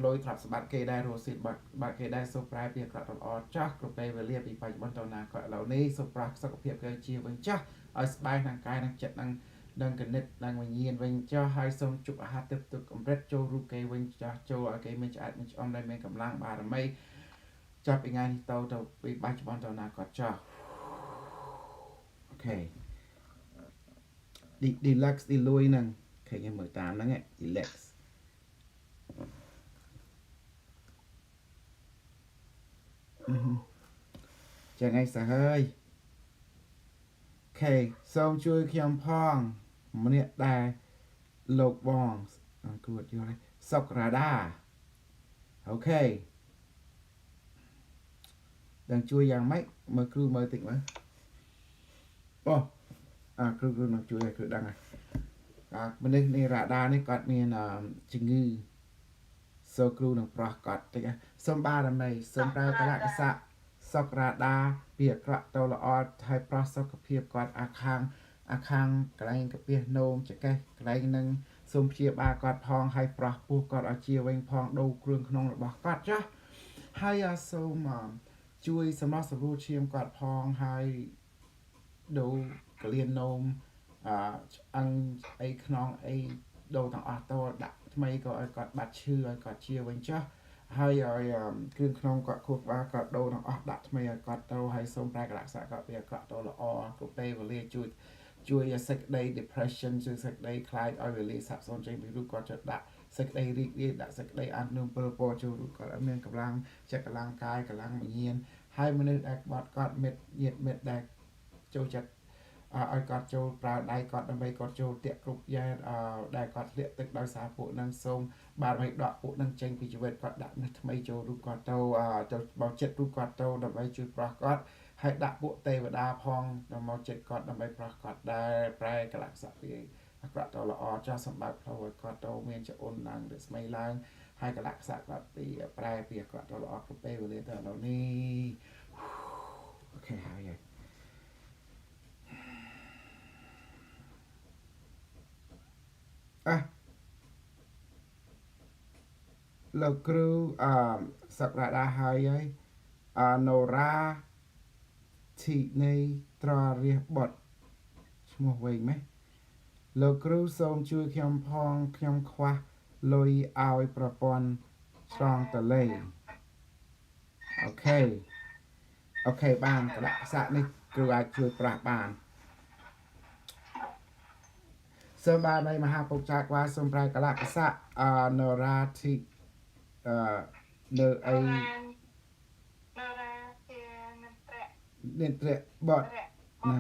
លុយទ្រព្យសម្បត្តិគេដែររស់ស៊ីបាត់គេដែរសូមប្រែពីក្រល្អចាស់គ្រប់ពេលវេលាពីបច្ចុប្បន្នទៅអនាគតឥឡូវនេះសូមប្រោះសុខភាពគេជាវិញចាស់ឲ្យស្បែកខាងកាយនិងចិត្តនឹងគណិតនឹងវិញ្ញាណវិញចាស់ហើយសូមជប់អាហារទឹកកម្រិតចូលរូបគេវិញចាស់ចូលឲ្យគេមានឆ្អែតមានឆ្អមដែលមានកម្លាំងបារមីចាប់ពីថ្ងៃនេះទៅពីបច្ចុប្បន្នទៅអនាគតចាស់អូខេ deluxe ទីលួយហ្នឹងឃើញមើលតាមហ្នឹង deluxe ចឹងឯងសាហើយអូខេសូមជួយខ្ញុំផងម្នាក់ដែរលោកបងអង្គួតយល់សុករាដា ok đang chuiយ៉ាងម៉េចមើលគ្រូមើលតិចមើលអូគ្រូនឹងជួយឲ្យគ្រូដឹងហើយមនុស្សនេះរ៉ាដានេះគាត់មានជំងឺសូគ្រូនឹងប្រោះគាត់តិចសូមបារមីសូមប្រើកលៈកសៈសុករ៉ាដាពីអាក្រក់ទៅល្អហើយប្រោះសុខភាពគាត់អាខាងកន្លែងកាពះនោមចកេះកន្លែងនឹងសូមព្យាបាលគាត់ផងហើយប្រោះពោះគាត់ឲ្យជាវិញផងដូរគ្រឿងក្នុងរបស់គាត់ចាស់ហើយសូមជួយសម្រាប់សម្រួលឈាមគាត់ផងហើយដូរកលៀននោមឆ្អឹងអីខ្នងអីដូរទាំងអស់ទៅដាក់ថ្មីក៏ឲ្យគាត់បាត់ឈឺឲ្យគាត់ជាវិញចាស់ហើយឲ្យគ្រឿងក្នុងគាត់ខួរក្បាលគាត់ដូរទាំងអស់ដាក់ថ្មីឲ្យគាត់ទៅហើយសូមប្រែកលក្ខណៈគាត់វាគាត់ទៅល្អគ្រប់ពេលវេលាជួយសេចក្តី depression ជួយសេចក្តីខ្លាចឲ្យវេលាសាប់សូន្យចេញពីរូបគាត់ចុះដាក់សេចក្តីរីករាយដាក់សេចក្តីអាននឹងពលពរចូលរូបគាត់ឲ្យមានកម្លាំងចិត្តកម្លាំងកាយកម្លាំងវិញ្ញាណហើយមនុស្សដែលបាត់គាត់មិត្តញាតិមិត្តដែលចូលចិត្តឲ្យគាត់ចូលប្រើដៃគាត់ដើម្បីគាត់ចូលតាក់គ្រប់យ៉ាងដែលគាត់ធ្លាក់ទឹកដោយសារពួកនឹងសូមបាទឲ្យដកពួកនឹងចេញពីជីវិតគាត់ដាក់នឹងថ្មីចូលរូបគាត់ទៅបោកចិត្តរូបគាត់ទៅដើម្បីជួយប្រោះគាត់ហើយដាក់ពួកទេវតាផងដល់មកចិត្តគាត់ដើម្បីប្រោះគាត់ដែលប្រែកលៈសៈពីអាក្រក់ទៅល្អចាស់សម្បត្តិផ្លូវឲ្យគាត់ទៅមានចអូនឡើងរស្មីឡើងហើយកលៈសៈគាត់ពីប្រែពីអាក្រក់ទៅល្អគ្រប់ពេលវេលាទៅឥឡូវនេះអូខេហើយលោកគ្រូសក្តាហើយណូរ៉ាធីនៃត្ររះបុតឈ្មោះវែងម៉េះលោកគ្រូសូមជួយខ្ញុំផងខ្ញុំខ្វះលុយឲ្យប្រព័ន្ធឆ្លងតលេអូខេបានកលៈសៈនេះគ្រូអាចជួយប្រាស់បានសូមបាននៃមហាពុកចាកវ៉ាសូមប្រែកលៈកសៈណូរ៉ាធីនៅអីនិន្ទ្រៈបតណា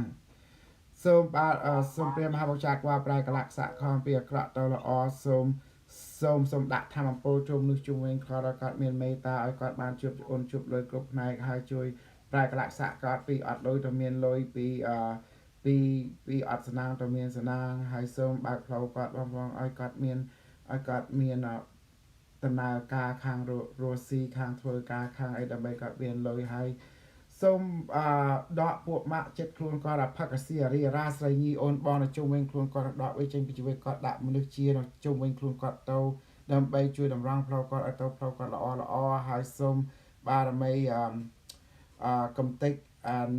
សូមបាទសូមព្រះមហាពុកចាកវ៉ាប្រែកលៈកសៈខំពីអាក្រក់ទៅល្អសូមដាក់ធម្មពលជុំនោះជុំវិញខរគាត់មានមេត្តាឲ្យគាត់បានជួបអូនជួបលុយគ្រប់ផ្នែកហើយជួយប្រែកលៈកសៈគាត់ពីអត់លុយទៅមានលុយពីអត់ស្នាងទៅមានស្នាងហើយសូមបើកផ្លូវគាត់បងឲ្យគាត់មានដំណើរការខាងរស់ស៊ីខាងធ្វើការខាងអីដើម្បីគាត់មានលុយហើយសូមដកពួកម៉ាក់ចិត្តខ្លួនគាត់ផឹកស៊ីអារីរាស្រីញីអូនបងនៅជុំវិញខ្លួនគាត់ដកវាចេញពីជីវិតគាត់ដាក់មនុស្សជានៅជុំវិញខ្លួនគាត់ទៅដើម្បីជួយតម្រង់ផ្លូវគាត់ឲ្យទៅផ្លូវគាត់ល្អហើយសូមបារមីកំតិច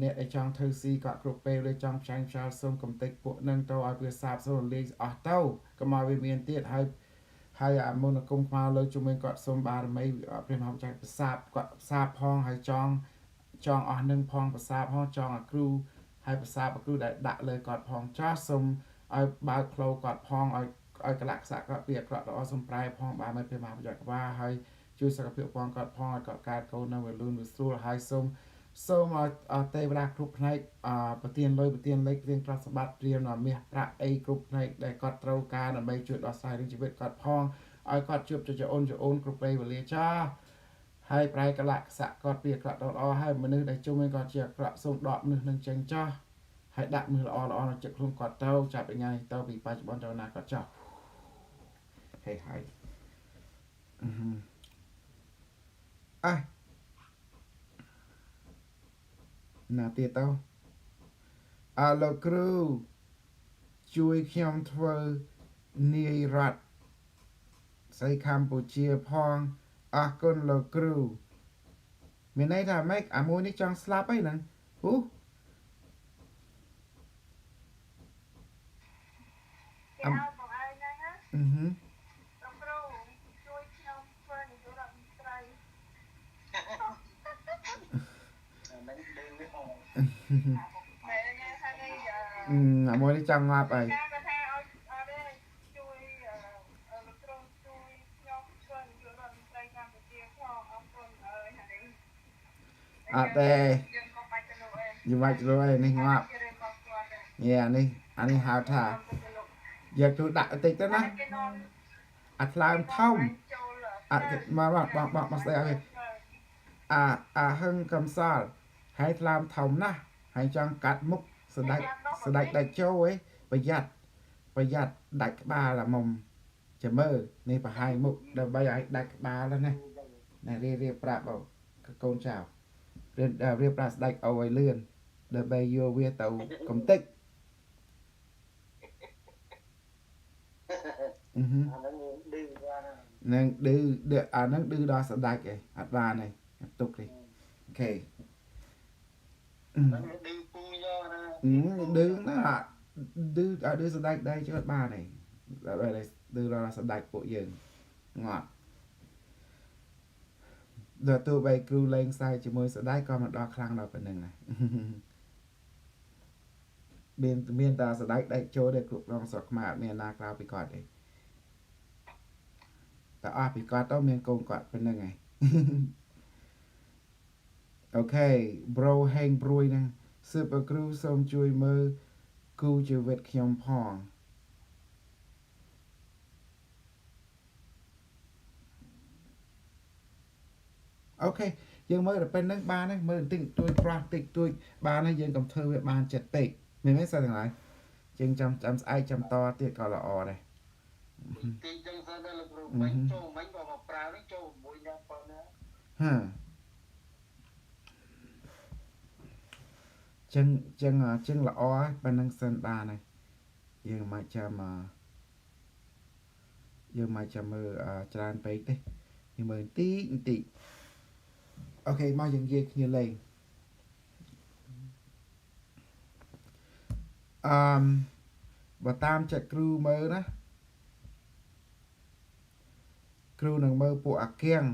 អ្នកដែលចង់ធ្វើស៊ីគាត់គ្រប់ពេលឬចង់ផ្សាយផ្សាលសូមកំតិចពួកនឹងទៅឲ្យវាសាបសូន្យលេងអស់ទៅកុំឲ្យវាមានទៀតហើយមុនគុំខ្មៅលើជុំវិញគាត់សូមបារមីព្រះមហាចក្រប្រសាបគាត់ផ្សាបផងហើយចង់អស់នឹងផងប្រសាបផងចង់ឲ្យគ្រូហើយប្រសាបគ្រូដែលដាក់លើគាត់ផងចាស់សូមឲ្យបើកផ្លូវគាត់ផងឲ្យកលៈកសៈគាត់ពីអាក្រក់ល្អសូមប្រែផងបាទមិនព្រះមហាចក្រវាហើយជួយសុខភាពផងគាត់ផងឲ្យគាត់កើតកូននៅវាលូនវាស្រួលហើយសូមឲ្យទេវតាគ្រប់ផ្នែកប្រទានលុយប្រទានលេខព្រៀងទ្រព្យសម្បត្តិព្រៀងមាសប្រាក់អីគ្រប់ផ្នែកដែលគាត់ត្រូវការដើម្បីជួយដោះស្រាយរឿងជីវិតគាត់ផងឲ្យគាត់ជួបចអូនគ្រប់ពេលវេលាចាហើយប្រែកលៈកសៈគាត់ពីអាក្រក់ដល់ល្អហើយមនុស្សដែលជុំវិញគាត់ជាអាក្រក់សូមដកមនុស្សនឹងចេញចាស់ហើយដាក់មនុស្សល្អនៅចិត្តខ្លួនគាត់ទៅចាប់ពីថ្ងៃទៅពីបច្ចុប្បន្នទៅណាគាត់ចាស់ហើយណាទៀតទៅលោកគ្រូជួយខ្ញុំធ្វើនាយរដ្ឋស្អីកម្ពុជាផងអរគុណលោកគ្រូមានន័យថាម៉េចអាមួយនេះចង់ស្លាប់អីហ្នឹងហ៊ូ
គេឲ្យបងឯងហ្នឹងណាលោកគ្រូជួយខ្ញុំធ្វើនាយករដ្ឋមន្ត្រី
មិនដឹងទេអូ
អាមួយនេះចង់ងាប់អី
គាត់ថាឲ្យជួយលោកគ្រូជួយខ្ញុំធ្វើនាយករដ្ឋមន្ត្រីកម្ពុជាផងអរគុណអើយហើយ
អត់ទេ
យើងក៏បាច់ទៅនោះឯង
យើងបាច់ទៅឯងនេះងាប់អានេះហៅថាយកទូដាក់តិចទៅណាអាថ្លើមធំ mà sẽ ai hưng cầm sal hãy làm thòng na hãy chọn cắt mục sự đại châu ấy bây giờ đại ba là mồm chả mơ nên phải hai mục đợt bây giờ đại baแล้วnày รียบปราบเอาcon chàoเรียบปราบđạiเอาไว้เลื่อนเดbây giờ về tàu công tích nên nó đưa đó sẽ đại cái hạt ba này hạt tục đi ok đưa nó đưa sẽ đại đây chứ hạt ba này đây đưa đó sẽ đại bộ dừng ngọt giờ tôi bay crew lên sai chỉ mới sẽ đại con mà đo khăn nào phần này này miền ta sẽ đại chỗ để cục rong sọt mà miền na cloud bị cọt đấyแต่bị cọtต้องmiền công cọt phần nàyไง ok bro hang bro នឹង super crew សូមជួយមើលគូជីវិតខ្ញុំផងអូខេយើងមើលតែប៉ុណ្្នឹងបានហើយមើលបន្តិចទួចប្រោះតិចទួចបានហើយយើងកុំធ្វើវាបានចិត្តពេកមែនទេសិនទាំងឡាយយើងចាំស្អែកចាំតទៀតក៏ល្អដែរទីចឹងសិនដល់លោកគ្រូមិញចូលមិញក៏មកប្រើនេះចូលមួយយ៉ាងប៉ុណ្ណាចឹងល្អហើយប៉ុណ្្នឹងសិនបានហើយយើងមកចាំមើលច្រើនពេកទេយើងមើលបន្តិចអូខេមកយើងនិយាយគ្នាលេងបើតាមចិត្តគ្រូមើលណាគ្រូនឹងមើលពួកអាគៀង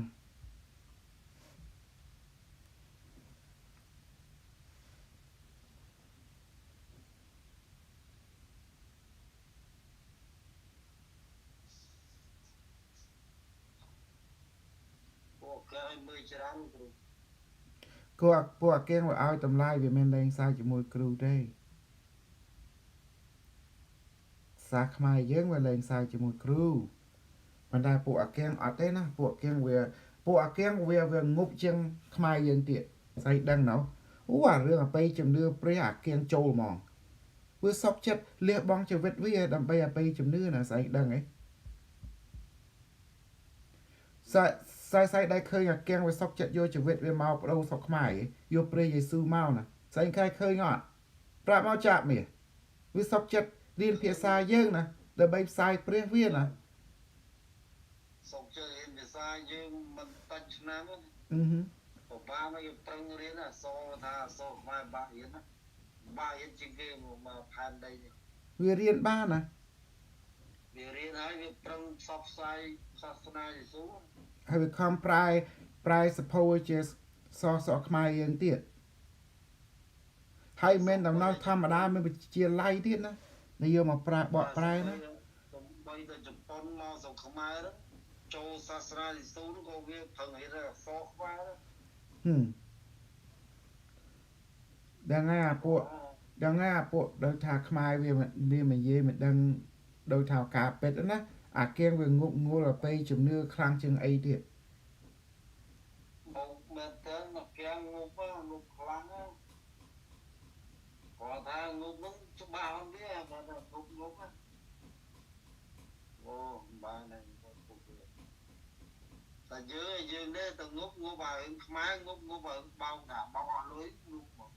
មើលច្រើនគ្រូពួកអាគៀងវាឲ្យតម្លៃវាមិនលេងសើចជាមួយគ្រូទេសាខ្មែរយើងវាលេងសើចជាមួយគ្រូប៉ុន្តែពួកអាគៀងអត់ទេណាពួកអាគៀងវាងប់ជាងខ្មែរយើងទៀតស្អីដឹងណោះអូអារឿងអបិយជំនឿព្រះអាគៀងចូលហ្មងវាសក់ចិត្តលះបង់ជីវិតវាដើម្បីអបិយជំនឿណាស្អីដឹងហីស្អីដែលឃើញអាគៀងវាសក់ចិត្តយកជីវិតវាមកបដូរស្រុកខ្មែរយកព្រះយេស៊ូវមកណាស្អីឃើញអត់ប្រាប់មកចាក់មាសវាសក់ចិត្តរៀនភាសាយើងណាដើម្បីផ្សាយព្រះវាណាសក់ចិត្តរៀនភាសាយើងមិនតាច់ឆ្នាំប្រហែលមកប្រឹងរៀនអក្សរថាអក្សរខ្មែរបាក់រៀនណាបាក់រៀនជាងគេមកផែនដីនេះវារៀនបានណាវារៀនហើយវាប្រឹងផ្សព្វផ្សាយសាសនាយេស៊ូវហើយវាខំប្រែសភៅជាសខ្មែរយើងទៀតហើយមិនដំណោះធម្មតាមានវិទ្យាល័យទៀតណានិយាយមកបកប្រែណាសំបីទៅជប៉ុនមកស្រុកខ្មែរចូលសាសនាយេស៊ូវក៏វាប្រឹងរៀនអក្សរខ្មែរដឹងហើយអាពួកដូចថាខ្មែរវានិយាយមិនដឹងដូចថាការពេទ្យណាអាគៀងវាងប់ងល់ទៅជំនឿខ្លាំងជាងអីទៀតមកមែនតើអាគៀងងប់ខ្លាំងណាគាត់ថាងប់នោះច្បាស់ហ្នឹងវាគាត់ថាងប់ណាអូបានហើយពុកតែយើងនេះទៅងប់ឲ្យខ្មែរងប់ឲ្យបោកថាបោកអស់លុយងប់មក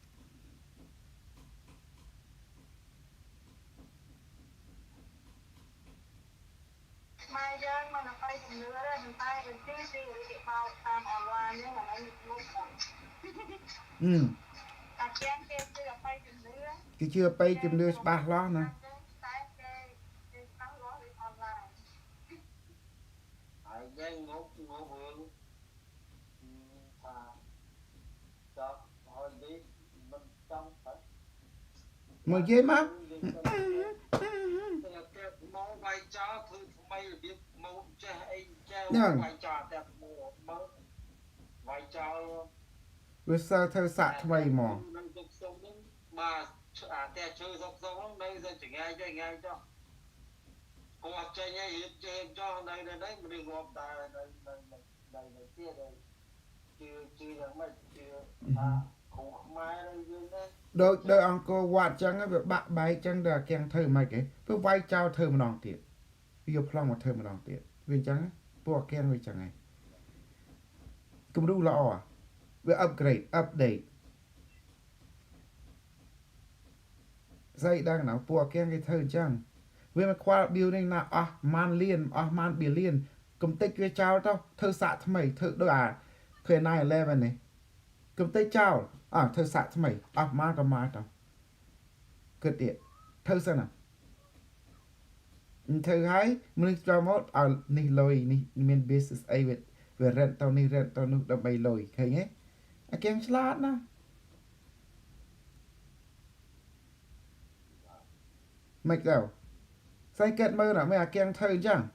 ខ្មែរយើងមកនៅไปជំនឿដែរប៉ុន្តែវាទីគេបោកតាមអនឡាញហ្នឹងហ្នឹងងប់មកអាចារ្យគេជឿไปជំនឿគេជឿไปជំនឿច្បាស់លាស់ណាតែគេច្បាស់លាស់អនឡាញហើយយើងងប់រឿងថាចាប់ឲ្យនេះមិនចង់ទៅមកនិយាយមកមកវាយចោលធ្វើថ្មីរបៀបមកចេះអីចេះវាយចោលតែមកវាយចោលវាសើធ្វើសាក់ថ្មីហ្មងនឹងទុកសុំហ្នឹងបាទអាតែជួយសុកហ្នឹងនៅទៅចង្ងាយចុះ
Cô chơi nhé chơi cho đây đây đấy mình đi ngọc đây đây đây đây đây kia đây chưa rằng mà chưa cũng không ai đây đấy
đôi ông cô quạt chẳng á việc bạc bay chẳng đã kèng thơ mày cái cứ vay trao thơ mà đòn tiệt bây giờ plong mà thơ mà đòn tiệt vì chẳng á bùa kèng vì chẳng này cũng đủ lo à về upgrade update dây đang nào bùa kèng cái thơ chẳng vì mà qua building nào man liên man bì liên công tích với trao tao thơ xạ thơ mày thơ đôi khởi 9/11 này công tích trao thơ xạ thơ mày man cầm mai tao cơ tiệt thơ sao nào thơ hái mình cho mốt ní lôi ní mình business ai về rent tao ní rent tao nụ đâm bay lôi khởi nhé kèng slot na mày đâu sai kết mơ nào mày kèng thơ chẳng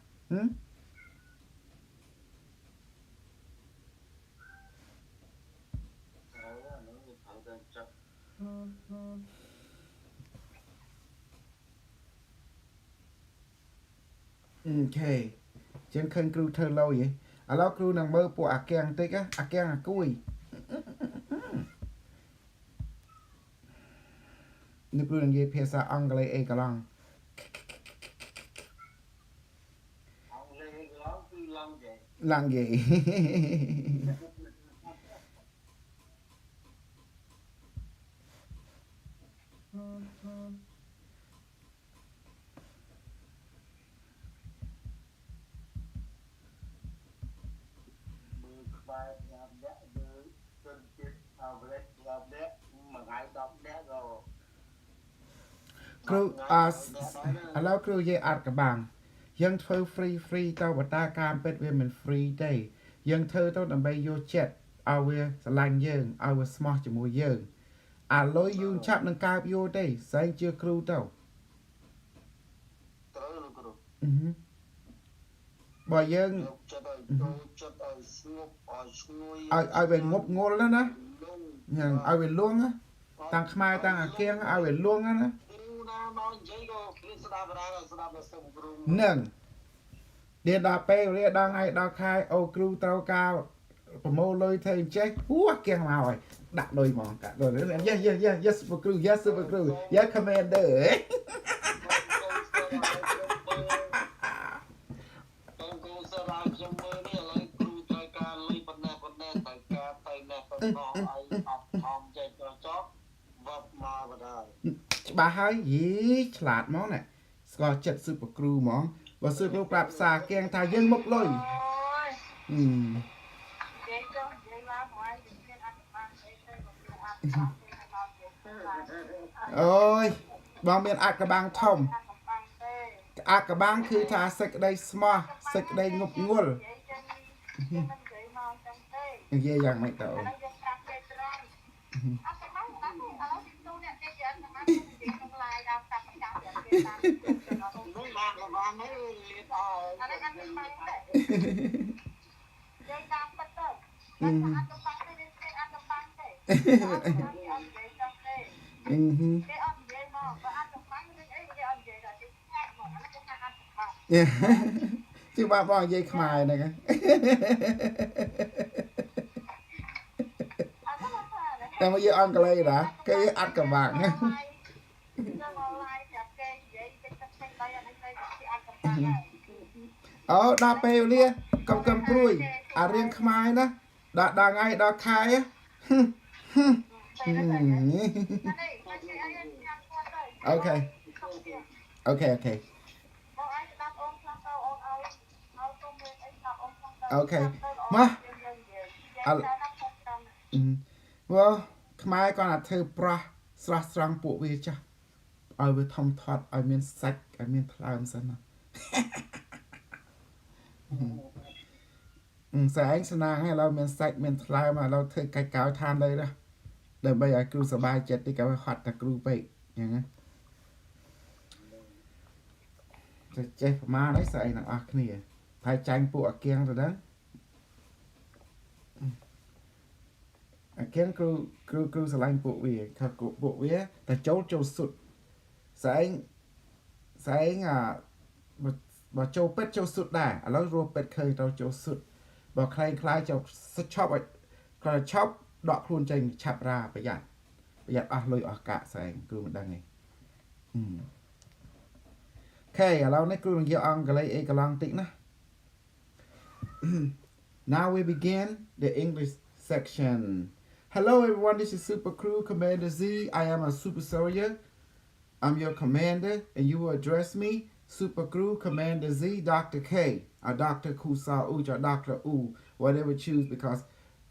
ok chẳng khăn kêu thơ lâu vậy lâu kêu nàng mơ của kèng tích á kèng cùiนึกเรื่องเยภาษาอังกฤษเอกลังลังเยครูแล้วครูเยอัดกับบางยังเธอฟรีเต้าบัตาการเป็ดเวมันฟรีได้ยังเธอต้องนำไปโยเจ็ดเอาเวสลังเยิงเอาเวสมอจมูกเยิงลอยยูนชับนังกาบโยได้ใส่เจือครูเต้าบ่อยยังเอาไปงบงนแล้วนะอย่างเอาไปล่วงนะต่างขมายต่างเคียงเอาไปล่วงนะหนึ่งเดี๋ยวดาเป้เรียดาไงดาคายโอครูเต้ากาวผมโมเลยเธอเจ๊หัวเกียงมาเลยดักโดยมองกันโดยเรื่องyes super crew yes commander ច្បាស់ហើយយីឆ្លាតហ្មងណែស្គាល់ចិត្តស៊ឺបគ្រូហ្មងបើស៊ឺបគ្រូប្រាប់សាគៀងថាយើងមកលុយអូយបងមានអាចកបាំងធំអាចកបាំងគឺថាសេចក្តីស្មោះសេចក្តីងប់ងល់និយាយយ៉ាងម៉េចទៅchứ ba bao dây khmai này em bây giờ ăn cái này đã cái ăn cả bạn đa pêu lia cầm cùi riêng khmai đó đã ngay đã khai á ok mà well ខ្មែរគាត់អាធ្វើប្រោះស្រស់ស្រង់ពួកវាចាស់ឲ្យវាធំធាត់ឲ្យមានសាច់ឲ្យមានថ្លើមសិនណាស្អែងស្នាងឲ្យเราមានសាច់មានថ្លើមឲ្យเราធ្វើកាច់កោឋានលើណាដើម្បីឲ្យគ្រូសប្បាយចិត្តតិចក៏ហត់តែគ្រូពេកអញ្ចឹងណាតែចេះប្រមាណហើយស្អែងទាំងអស់គ្នាហើយចាញ់ពួកអាគៀងទៅដល់អាគៀងគ្រូស្រឡាញ់ពួកវាថាពួកវាតែចូលសុទ្ធស្អែង បើចូលពេតចូលសុទ្ធដែរឥឡូវរស់ពេតឃើញទៅចូលសុទ្ធបើខ្លែងខ្លាយចូលឈប់ឲ្យគាត់ឈប់ដកខ្លួនចេញឆាប់រាប្រយ័ត្នអស់លុយអស់កាក់ស្អែងគ្រូមិនដឹងទេអូខេឥឡូវនេះគ្រូនឹងយកអង់គ្លេសអេកន្លងតិចណា Now we begin the English section. Hello everyone, this is Super Crew Commander Z. I am a super soldier. I'm your commander and you will address me Super Crew Commander Z, Dr. K, or Dr. Kusa Uj, or Dr. U, whatever you choose, because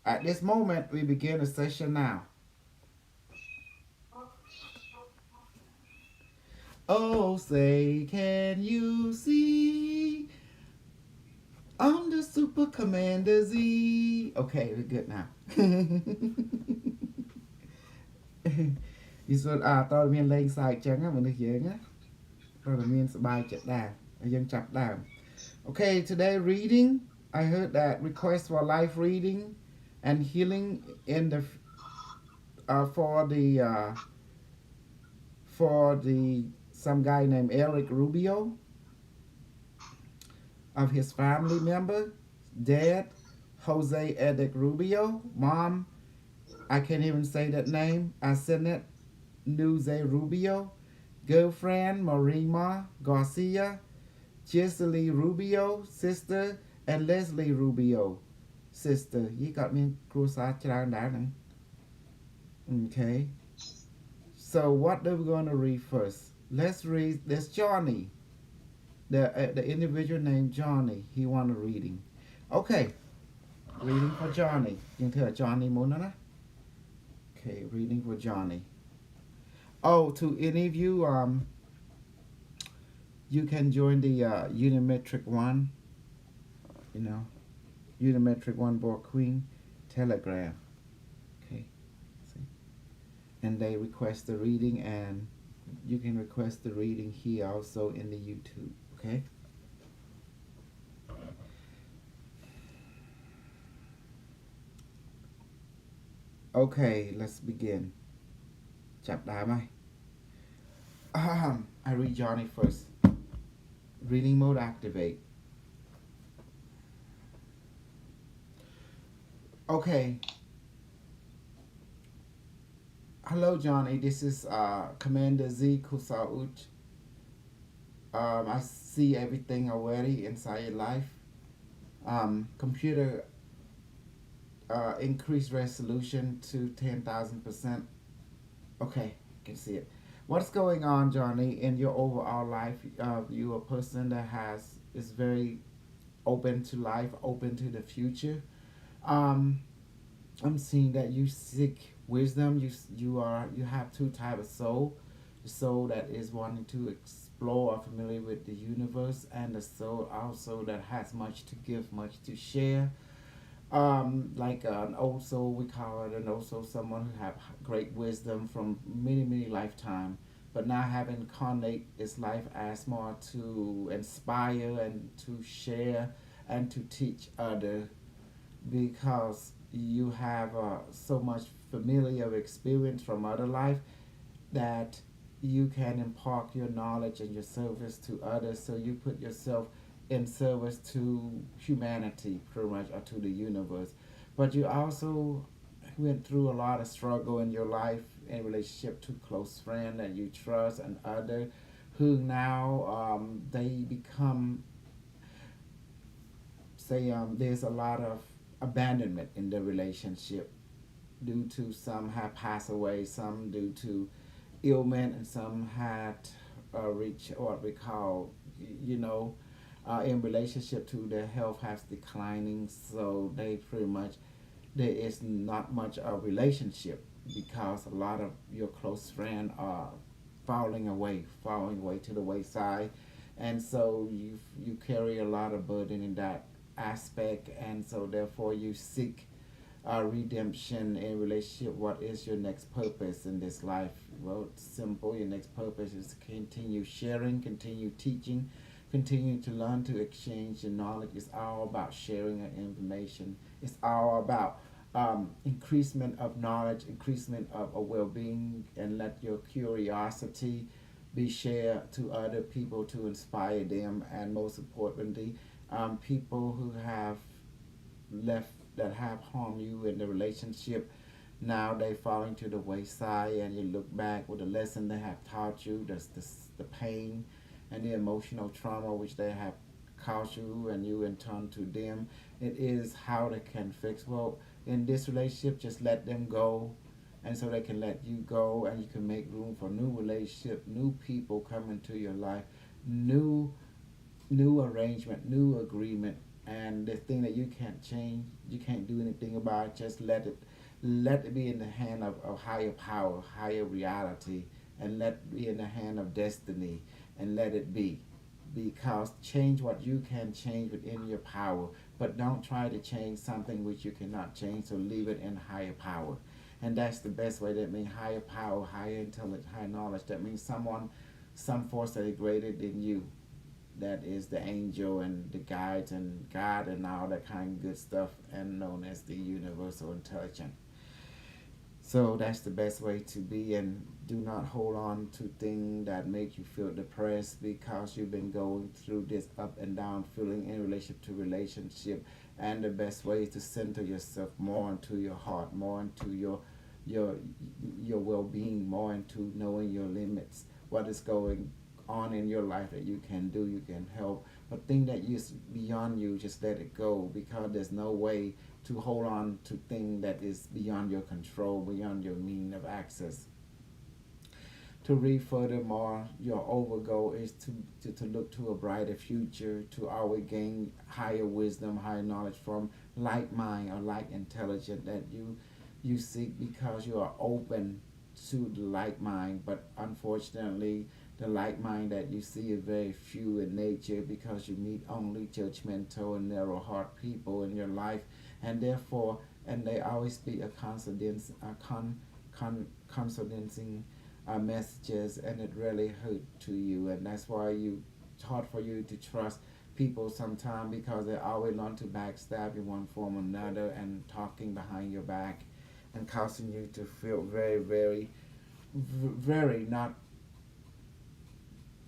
at this moment we begin a session now. Oh, say, can you see? I'm the Super Commander Z. Okay, we're good now. យីសុទ្ធតើមានលេងសើចចឹងមនុស្សយើងណាតើមានសប្បាយចិត្តដែរយើងចាប់ដើម Okay, today reading I heard that request for live reading and healing in the for the some guy named Eric Rubio of his family member, dad Jose Eric Rubio, mom I can't even say that name, Arsenet Nuze Rubio, girlfriend Marima Garcia, Gisely Rubio, sister, and Leslie Rubio, sister. You got me cross out down. Okay. So what are we going to read first? Let's read this Johnny. The individual named Johnny. He want a reading. Okay. Reading for Johnny. You can tell Johnny Mona. Okay, reading for Johnny. Oh, to any of you, you can join the Unimetric One, Unimetric One Board Queen Telegram. Okay, see, and they request the reading, and you can request the reading here also in the YouTube. Okay. Okay, let's begin. Chapter I read Johnny first. Reading mode activate. Okay. Hello, Johnny. This is Commander Z Kusauch. I see everything already inside your life. Computer increased resolution to 10,000%. Okay, you can see it. What's going on, Johnny, in your overall life? You're a person that is very open to life, open to the future. I'm seeing that you seek wisdom. You have two types of soul. The soul that is wanting to explore or familiar with the universe, and the soul also that has much to give, much to share. Like an old soul, we call it, and also someone who have great wisdom from many lifetime, but now have incarnate this life as more to inspire and to share and to teach others, because you have so much familiar experience from other life that you can impart your knowledge and your service to others, so you put yourself in service to humanity pretty much, or to the universe. But you also went through a lot of struggle in your life in relationship to close friend that you trust and other who now they become there's a lot of abandonment in the relationship due to some have passed away, some due to ailment, and some had reached what we call, in relationship to their health has declining, so they pretty much there is not much of relationship because a lot of your close friends are falling away to the wayside, and so you carry a lot of burden in that aspect, and so therefore you seek redemption in relationship. What is your next purpose in this life? Well, it's simple. Your next purpose is to continue sharing, continue teaching, continue to learn, to exchange your knowledge. It's all about sharing information. It's all about increasement of knowledge, increasement of a well-being, and let your curiosity be shared to other people to inspire them, and most importantly, people who have left that have harmed you in the relationship, now they falling to the wayside, and you look back with the lesson they have taught you, the pain and the emotional trauma which they have caused you, and you in turn to them. It is how they can fix. Well, in this relationship, just let them go, and so they can let you go, and you can make room for new relationship, new people come into your life, new new arrangement, new agreement, and the thing that you can't change, you can't do anything about, just let it be in the hand of higher power, higher reality, and let it be in the hand of destiny, and let it be. Because change what you can change within your power, but don't try to change something which you cannot change, so leave it in higher power. And that's the best way. That means higher power, higher intelligence, higher knowledge. That means some force that is greater than you, that is the angel and the guides and God and all that kind of good stuff, and known as the universal intelligence. So that's the best way to be, and do not hold on to things that make you feel depressed because you've been going through this up and down feeling in relationship to relationship. And the best way is to center yourself more into your heart, more into your your well-being, more into knowing your limits, what is going on in your life that you can do, you can help. But thing that is beyond you, just let it go, because there's no way to hold on to things that is beyond your control, beyond your mean of access. To read furthermore, your over goal is to look to a brighter future, to always gain higher wisdom, higher knowledge from like mind or like intelligence that you seek, because you are open to the like mind. But unfortunately, the like mind that you see is very few in nature, because you meet only judgmental and narrow heart people in your life, and therefore, and they always be a coincidence, coinciding messages, and it really hurt to you, and that's why you it's hard for you to trust people sometimes, because they always want to backstab you one form or another, and talking behind your back, and causing you to feel very not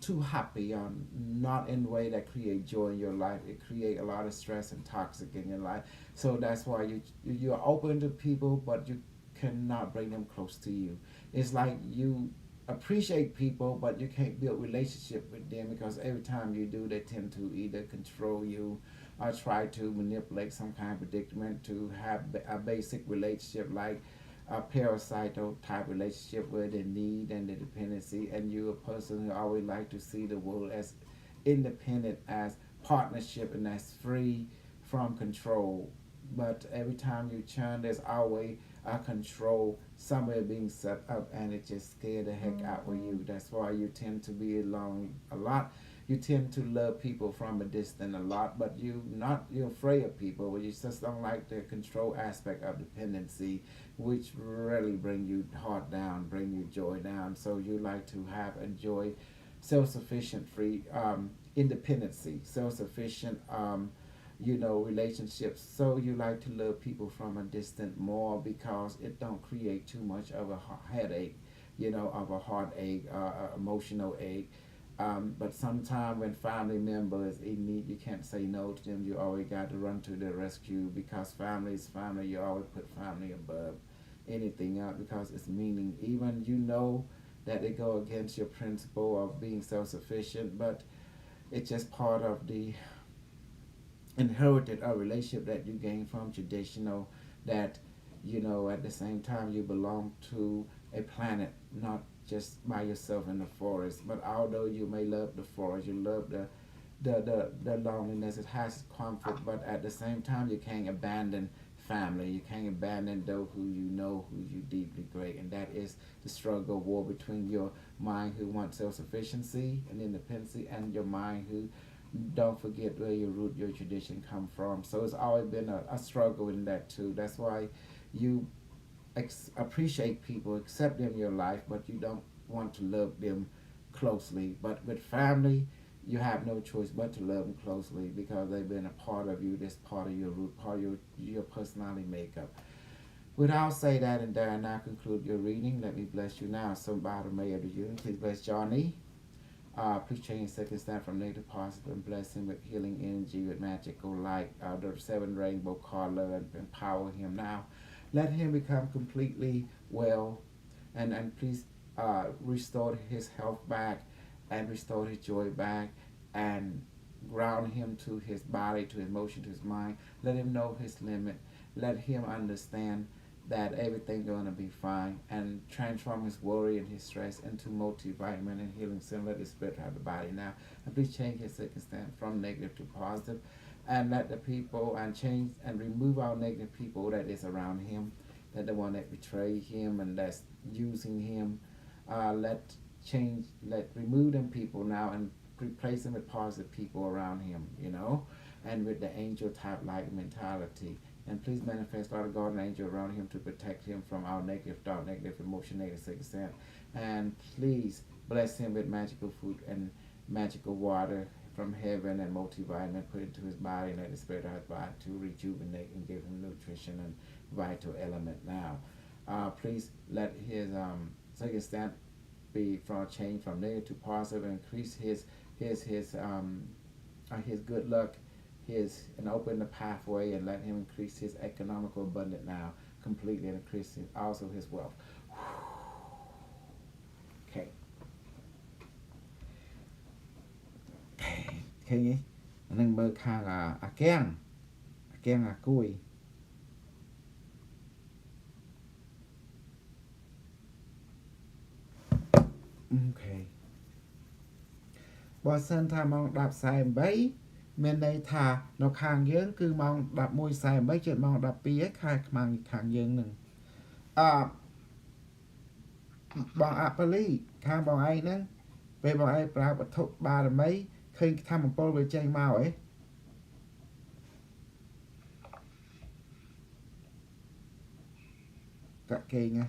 too happy, not in a way that create joy in your life. It create a lot of stress and toxic in your life. So that's why you're open to people, but you cannot bring them close to you. It's like you appreciate people, but you can't build relationship with them, because every time you do, they tend to either control you or try to manipulate some kind of predicament to have a basic relationship, like a parasital type relationship where the need and the dependency, and you a person who always like to see the world as independent, as partnership, and as free from control. But every time you turn, there's always a control somewhere being set up, and it just scare the heck out of you. That's why you tend to be alone a lot. You tend to love people from a distance a lot, but you're afraid of people, but you just don't like the control aspect of dependency, which really bring you heart down, bring you joy down. So you like to have enjoy self-sufficient, free independency, self-sufficient relationships. So you like to love people from a distant more, because it don't create too much of a headache, of a heartache, emotional ache. But sometimes when family members in need, you can't say no to them. You always got to run to the rescue, because family is family. You always put family above anything else, because it's meaning. Even that it go against your principle of being self-sufficient, but it's just part of the inherited a relationship that you gain from traditional, that at the same time you belong to a planet, not just by yourself in the forest. But although you may love the forest, you love the loneliness, it has comfort, but at the same time you can't abandon family, you can't abandon those who you deeply great. And that is the struggle war between your mind who wants self-sufficiency and independency, and your mind who don't forget where your root, your tradition come from. So it's always been a struggle in that too. That's why you appreciate people, accept them in your life, but you don't want to love them closely. But with family, you have no choice but to love them closely, because they've been a part of you. This part of your root, part of your personality makeup. Without say that, and there, and now conclude your reading. Let me bless you now. So by the may of the union, please bless Johnny. Please change his circumstance from negative to positive and bless him with healing energy, with magical light, the seven rainbow color, and empower him now. Let him become completely well, and please restore his health back, and restore his joy back, and ground him to his body, to his emotion, to his mind. Let him know his limit. Let him understand that everything's going to be fine, and transform his worry and his stress into multivitamin and healing sin. Let the spirit have the body now. And please change his circumstance from negative to positive, and let the people and change and remove our negative people that is around him, that the one that betray him and that's using him. Let remove them people now and replace them with positive people around him, and with the angel type like mentality. And please manifest, Lord God, an angel around him to protect him from our negative thought, negative emotion, negative circumstance. And please bless him with magical food and magical water from heaven and multivitamin put into his body, and let the spirit of his body to rejuvenate and give him nutrition and vital element now. Please let his circumstance be from change from negative to positive, and increase his good luck, his and open the pathway, and let him increase his economical abundance now completely, and increase also his wealth. Okay. Okay. នឹងមើលខាងអាគាំងអាគួយ Okay. បើសិនថាម៉ោង10:48មានន័យថានៅខាងយើងគឺម៉ោង11:48ជិតម៉ោង12ហើយខាងយើងនឹងបងអាប៉ាលីខាងបងឯងហ្នឹងពេលបងឯងប្រើវត្ថុបារមីឃើញធម្មពលវាចេញមកហ៎កាក់គេងហ៎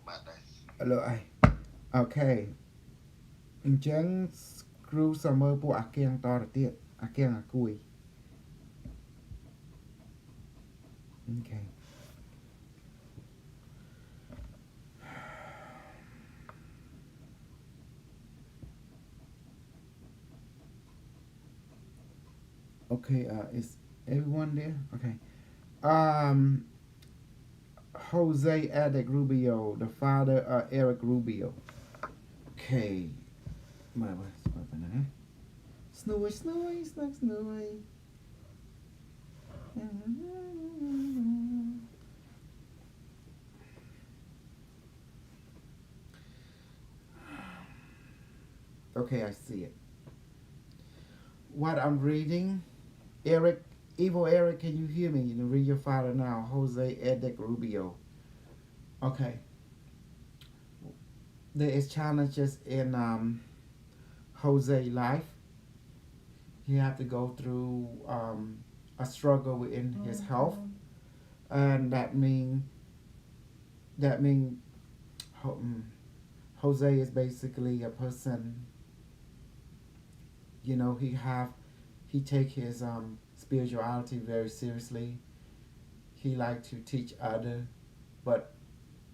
បាទដែរ
ឥឡូវឯងអូខេអញ្ចឹងគ្រូសមើពួកអាគៀងតទៅទៀតអាគៀងអាគួយអូខេOkay, is everyone there? Okay. Jose Adek Rubio, the father of Eric Rubio. Okay. Snowy. Okay, I see it. What I'm reading, Eric, Evil Eric, can you hear me? You can read your father now, Jose Edec Rubio. Okay. There is challenges in Jose's life. He have to go through a struggle within his health, and that mean Jose is basically a person. He take his spirituality very seriously. He like to teach other, but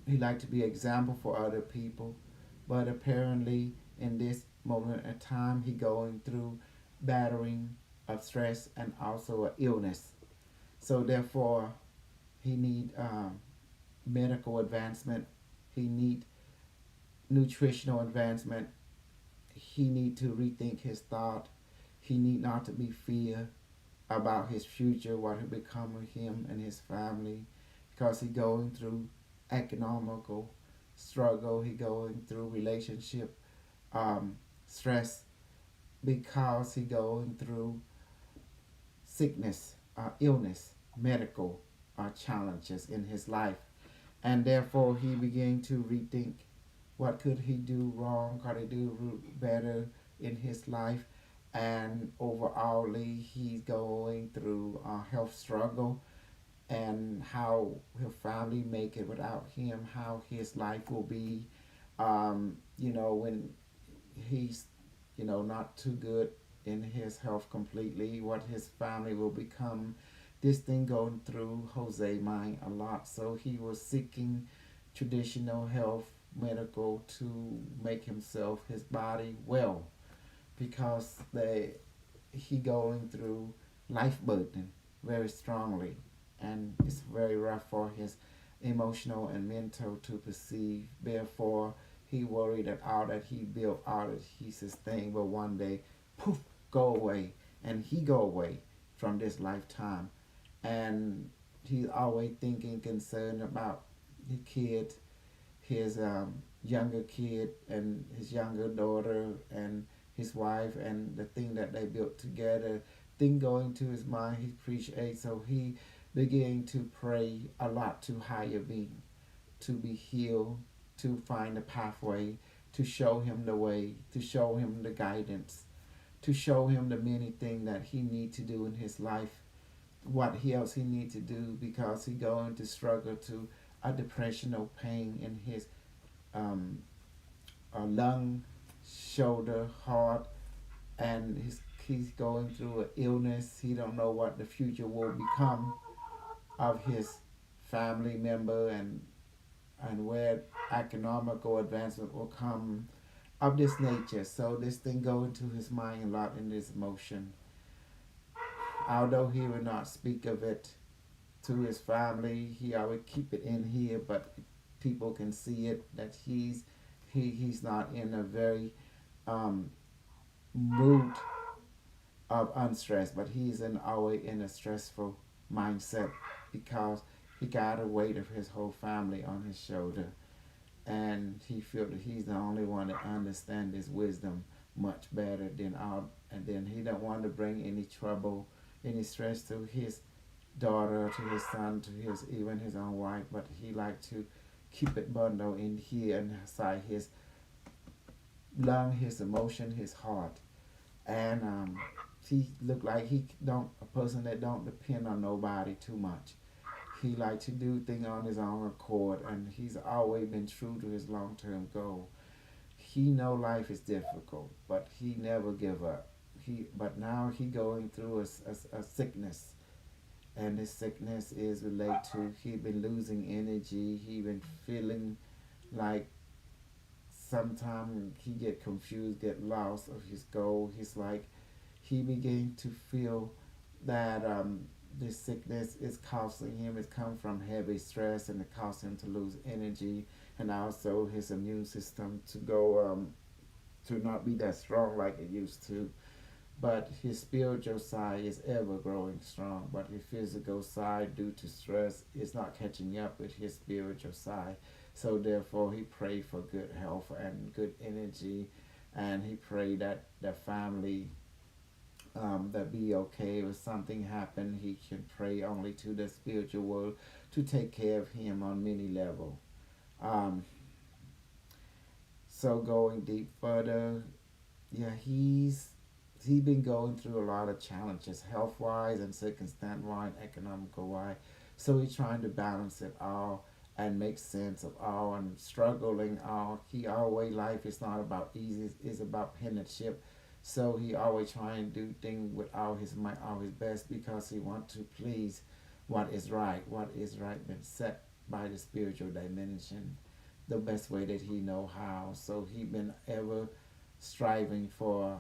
he like to be example for other people. But apparently, in this moment of time, he going through battering of stress and also an illness. So therefore, he need medical advancement. He need nutritional advancement. He need to rethink his thought. He need not to be fear about his future, what will become of him and his family, because he going through economical struggle. He going through relationship stress, because he going through sickness, illness, medical challenges in his life, and therefore he began to rethink what could he do wrong, could he do better in his life, and overallly he's going through a health struggle, and how his family make it without him, how his life will be, when he's, not too good in his health completely, what his family will become. This thing going through Jose's mind a lot. So he was seeking traditional health medical to make himself his body well because he going through life burden very strongly, and it's very rough for his emotional and mental to perceive. Therefore, he worried that all that he built, all that he sustained, will one day poof go away, and he go away from this lifetime. And he's always thinking, concerned about the kid, his younger kid, and his younger daughter, and his wife, and the thing that they built together. Thing going to his mind, he appreciates. So he began to pray a lot to higher being, to be healed, to find a pathway, to show him the way, to show him the guidance, to show him the many things that he need to do in his life, what else he need to do, because he going to struggle to a depression or pain in his um, lung, shoulder, heart, and he's going through an illness. He don't know what the future will become of his family member, and where economical advancement will come of this nature. So this thing go into his mind a lot in this emotion. Although he will not speak of it to his family, he always keep it in here, but people can see it that he's not in a very um, mood of unstress, but he's in always in a stressful mindset because he got a weight of his whole family on his shoulder, and he feel that he's the only one that understand his wisdom much better than all, and then he don't want to bring any trouble, any stress to his daughter, to his son, to his even his own wife, but he like to keep it bundled in here inside his lung, his emotion, his heart, and he look like he don't a person that don't depend on nobody too much. He like to do things on his own accord, and he's always been true to his long term goal. He know life is difficult, but he never give up. But now he going through a sickness, and his sickness is related to he been losing energy. He been feeling like sometimes he get confused, get lost of his goal. He's like he began to feel that this sickness is causing him. It's come from heavy stress, and it caused him to lose energy, and also his immune system to go to not be that strong like it used to. But his spiritual side is ever growing strong, but his physical side, due to stress, is not catching up with his spiritual side. So therefore, he prayed for good health and good energy, and he prayed that the family that be okay if something happen. He can pray only to the spiritual world to take care of him on many level. Um, so going deep further, yeah, he been going through a lot of challenges, health wise and circumstance wise, economical wise. So he's trying to balance it all and make sense of all and struggling all. He always life is not about easy; it's about penmanship. So he always trying to do things with all his might, all his best, because he want to please what is right. What is right been set by the spiritual dimension, the best way that he know how. So he been ever striving for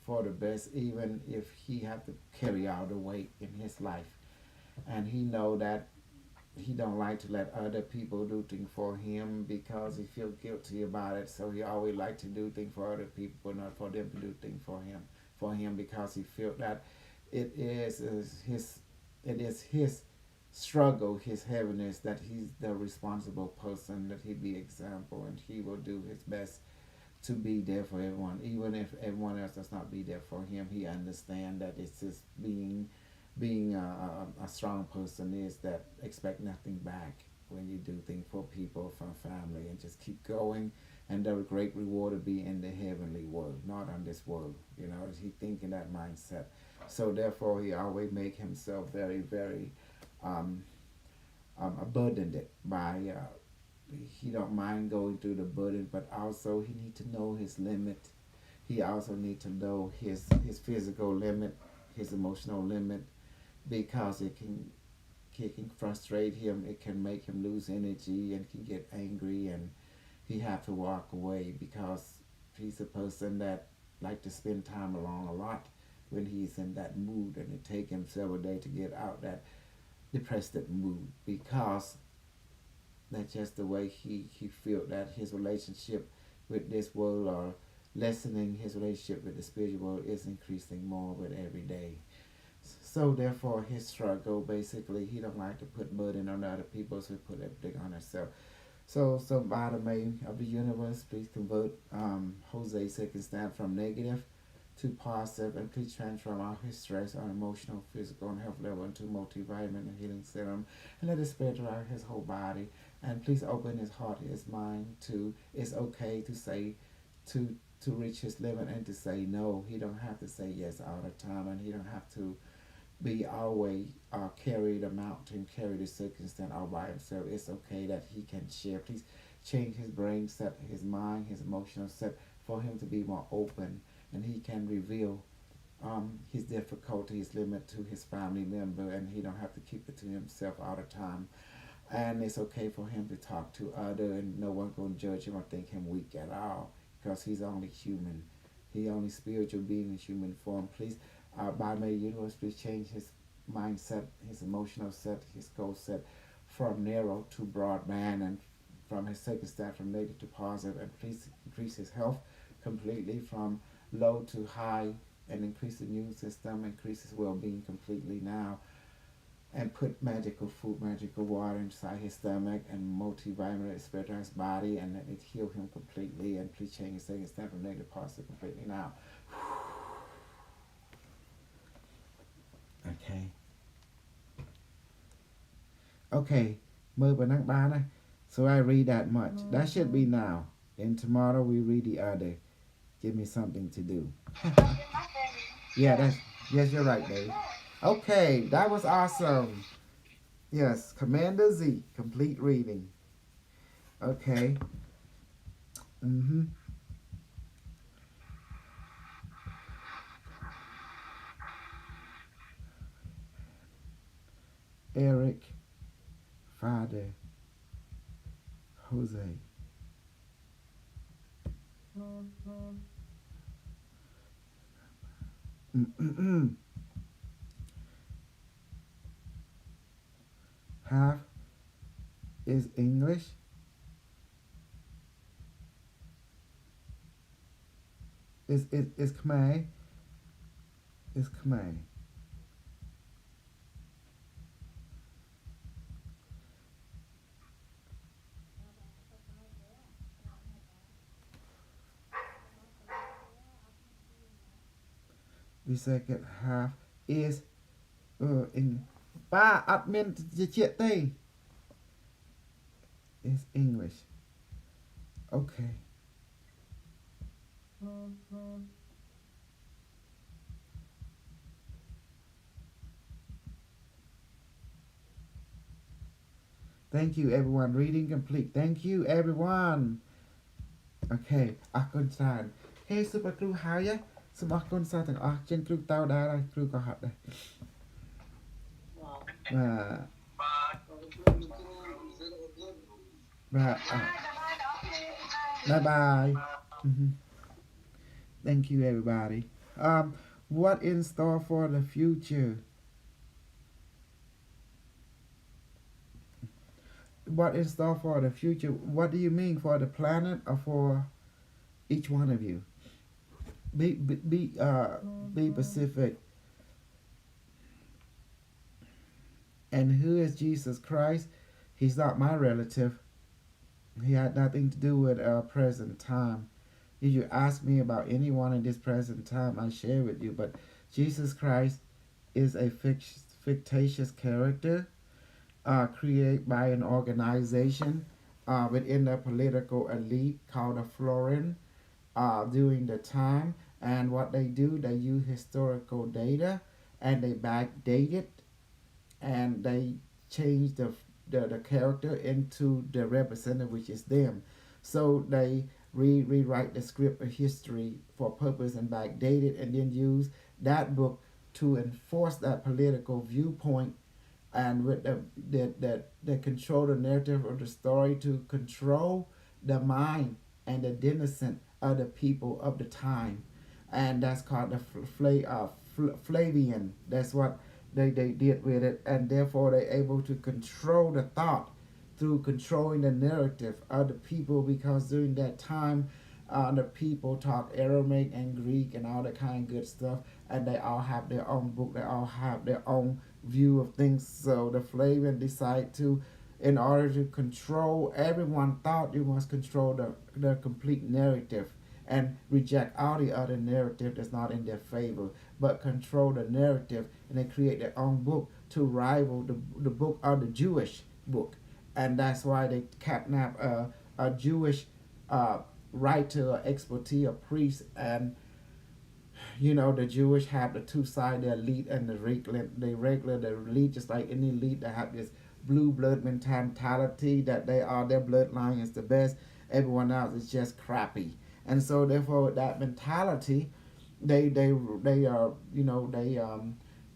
the best, even if he have to carry all the weight in his life. And he know that he don't like to let other people do things for him because he feel guilty about it. So he always like to do things for other people, not for them to do things for him because he feel that it is his it is his struggle, his heaviness, that he's the responsible person, that he be example, and he will do his best to be there for everyone, even if everyone else does not be there for him. He understand that it's just being a strong person is that expect nothing back when you do things for people, for family, and just keep going. And the great reward will be in the heavenly world, not on this world. You know, he think in that mindset. So therefore, he always make himself very, very um, burdened by he don't mind going through the burden, but also he need to know his limit. He also need to know his physical limit, his emotional limit, because it can frustrate him. It can make him lose energy and can get angry, and he had to walk away because he's a person that like to spend time alone a lot when he's in that mood, and it take him several days to get out that depressed mood because that's just the way he felt that his relationship with this world or lessening his relationship with the spiritual world is increasing more with every day. So therefore his struggle basically he don't like to put burden on other people, so he put everything on himself. So by the may of the universe, please convert Jose's second stand from negative to positive, and please transform all his stress on emotional, physical, and health level into multivitamin and healing serum, and let it spread throughout his whole body. And please open his heart, his mind to it's okay to say to to reach his limit and to say no. He don't have to say yes all the time, and he don't have to be always carry the mountain, carry the circumstance all by himself. It's okay that he can share. Please change his brain set, his mind, his emotional set for him to be more open, and he can reveal his difficulty, his limit to his family member, and he don't have to keep it to himself all the time. And it's okay for him to talk to other, and no one gonna judge him or think him weak at all because he's only human. He only spiritual being in human form. Please, by may the universe, please change his mindset, his emotional set, his goal set from narrow to broadband, and from his circumstance from negative to positive, and please increase his health completely from low to high, and increase the immune system, increase his well-being completely now, and put magical food, magical water inside his stomach, and multivitamin spread to his body, and let it heal him completely. And please change his second step from negative positive completely now. Okay. Okay. Mơ bà năng ba này. So I read that much. That should be now. And tomorrow we read the other. Give me something to do. Yeah, that's yes, you're right, Dave. Okay, that was awesome. Yes, Commander Z, complete reading. Okay. Mm-hmm. Eric, Father, Jose. Mm-mm-mm. Half is English. Is Khmer. Is Khmer. The second half is in ប៉ាអត់មានជាជាតិទេ is English. Okay. Thank you everyone. Reading complete. Thank you everyone. Okay. អរគុណច្រើន Hey super crew ហើយសូមអរគុណសាទាំងអស់ជាងគ្រូតៅដែរហើយគ្រូក៏ហត់ដែរបាទBye bye. Mhm. Thank you everybody. What in store for the future? What in store for the future? What do you mean, for the planet or for each one of you? Be specific. And who is Jesus Christ? He's not my relative. He had nothing to do with our present time. If you ask me about anyone in this present time, I share with you. But Jesus Christ is a fictitious character created by an organization within the political elite called the Florin during the time. And what they do, they use historical data and they backdate it, and they change the character into the representative, which is them. So they rewrite the script of history for purpose and backdate it, and then use that book to enforce that political viewpoint, and with the control the narrative of the story to control the mind and the denizen of the people of the time, and that's called the Flavian. That's what they did with it, and therefore they're able to control the thought through controlling the narrative of the people, because during that time the people talk Aramaic and Greek and all that kind of good stuff, and they all have their own book, they all have their own view of things. So the Flavian decide to, in order to control everyone, thought you must control the complete narrative and reject all the other narrative that's not in their favor, but control the narrative, and they create their own book to rival the book of the Jewish book. And that's why they kidnap a Jewish uh, writer, or expertise, a priest, and the Jewish have the two sides, the elite and the regular. The elite, just like any elite, that have this blue blood mentality that their bloodline is the best. Everyone else is just crappy, and so therefore with that mentality, they are they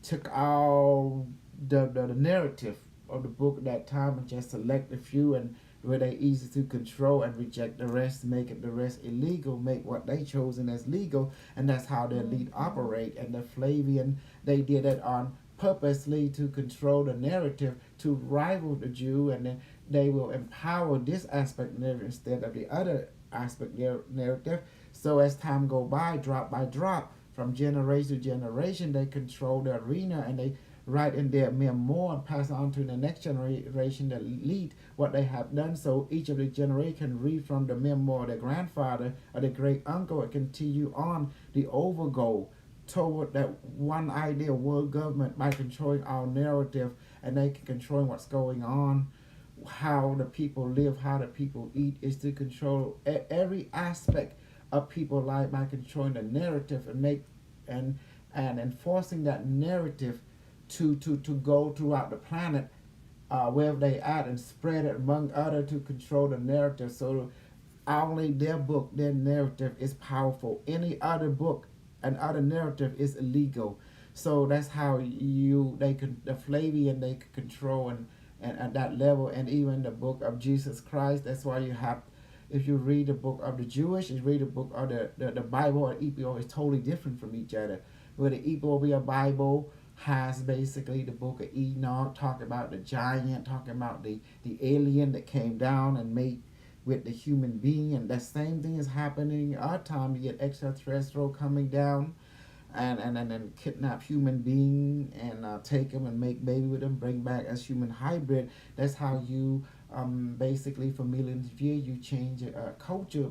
took all the narrative of the book at that time and just select a few, and where they easy to control and reject the rest, make it the rest illegal, make what they chosen as legal, and that's how the elite operate. And the Flavian, they did it on purposely to control the narrative, to rival the Jew, and then they will empower this aspect narrative instead of the other aspect narrative. So as time go by drop, from generation to generation, they control the arena, and they write in their memoir and pass on to the next generation that lead what they have done. So each of the generation can read from the memoir of their grandfather or their great uncle and continue on the over goal toward that one idea, world government, by controlling our narrative, and they can control what's going on, how the people live, how the people eat, is to control every aspect of people's life by controlling the narrative, and and enforcing that narrative to go throughout the planet, wherever they at, and spread it among other to control the narrative. So only their book, their narrative is powerful. Any other book and other narrative is illegal. So that's how the Flavian, they could control, and at that level. And even the book of Jesus Christ, that's why you have, if you read the book of the Jewish, you read the book of the Bible or Ethiopian, is totally different from each other. Where the Ethiopian Bible has basically the book of Enoch, talking about the giant, talking about the alien that came down and made with the human being, and that same thing is happening in our time. You get extraterrestrial coming down and kidnap human being, and take them and make baby with them, bring back as human hybrid. That's how you basically for millions of years you change a culture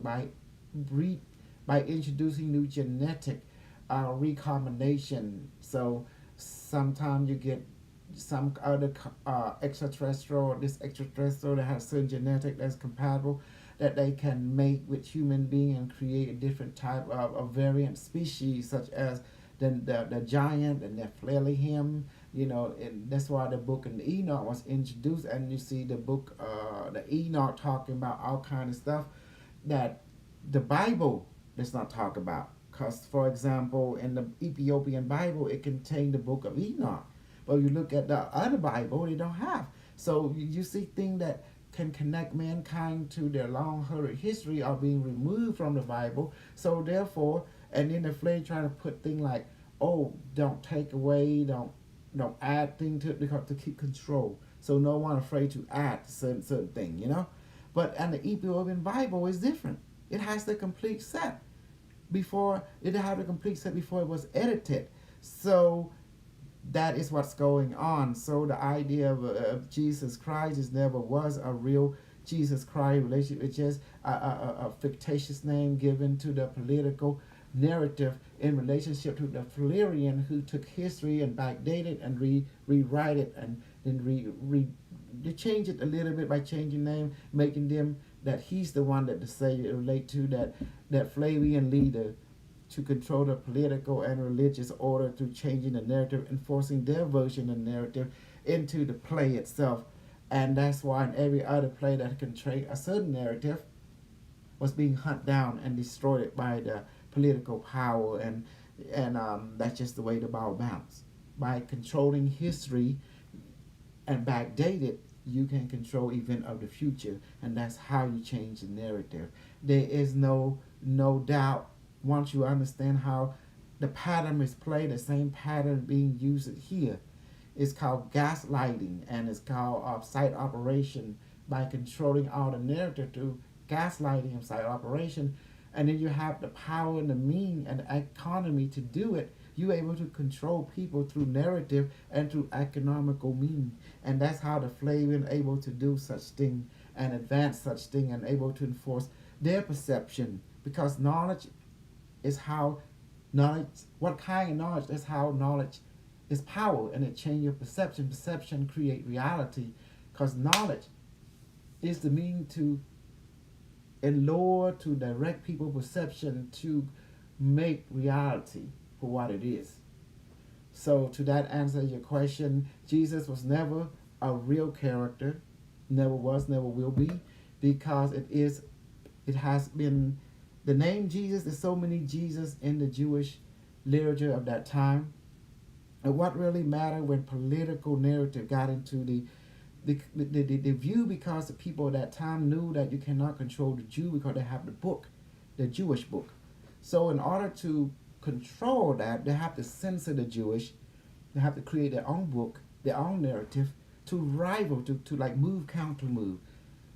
re, by introducing new genetic recombination. So sometimes you get some other extraterrestrial, this extraterrestrial that has certain genetic that's compatible, that they can mate with human being and create a different type of variant species, such as the giant and the Nephilim. And that's why the book in the Enoch was introduced, and you see the book, the Enoch, talking about all kind of stuff that the Bible does not talk about. Because, for example, in the Ethiopian Bible, it contained the book of Enoch. But you look at the other Bible, they don't have. So you see things that can connect mankind to their long hurried history are being removed from the Bible. So therefore, and then the flame trying to put things like, oh, don't take away, don't add things to it, because to keep control. So no one afraid to add certain thing. But and the Ethiopian Bible is different. It has the complete set before it had a complete set before it was edited. So that is what's going on. So the idea of Jesus Christ is never was a real Jesus Christ relationship. It's just a fictitious name given to the political narrative in relationship to the Florian, who took history and backdated and rewrite it, and then they change it a little bit by changing name, making them that he's the one that the Savior relate to, that Flavian leader, to control the political and religious order through changing the narrative, enforcing their version of the narrative into the play itself. And that's why in every other play that can trade a certain narrative was being hunted down and destroyed by the political power, and that's just the way the ball bounced. By controlling history and backdated, you can control event of the future, and that's how you change the narrative. There is no doubt once you understand how the pattern is played, the same pattern being used here. It's called gaslighting, and it's called site operation by controlling all the narrative through gaslighting and site operation. And then you have the power and the mean and the economy to do it. You're able to control people through narrative and through economical mean. And that's how the Flavian able to do such thing and advance such thing and able to enforce their perception. Because knowledge is how knowledge, what kind of knowledge is how knowledge is power, and it change your perception. Perception create reality, because knowledge is the mean to and Lord to direct people's perception to make reality for what it is. So to that answer your question, Jesus was never a real character, never was, never will be, because it has been the name Jesus. There's so many Jesus in the Jewish literature of that time. And what really mattered when political narrative got into the view, because the people at that time knew that you cannot control the Jew because they have the book, the Jewish book. So in order to control that, they have to censor the Jewish. They have to create their own book, their own narrative to rival, to like move, counter move.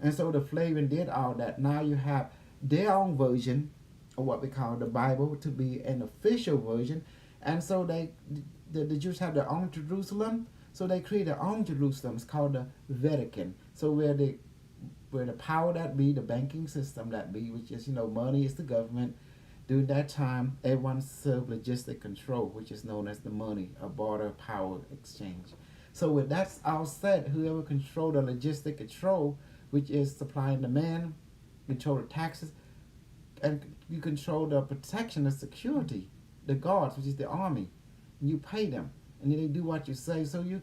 And so the Flavian did all that. Now you have their own version of what we call the Bible to be an official version. And so the Jews have their own Jerusalem. So they create their own Jerusalem. It's called the Vatican. So where the power that be, the banking system that be, which is, money is the government. During that time, everyone served logistic control, which is known as the money, a barter power exchange. So with that all said, whoever control the logistic control, which is supply and demand, control the taxes, and you control the protection, the security, the guards, which is the army. And you pay them, and then they do what you say. So you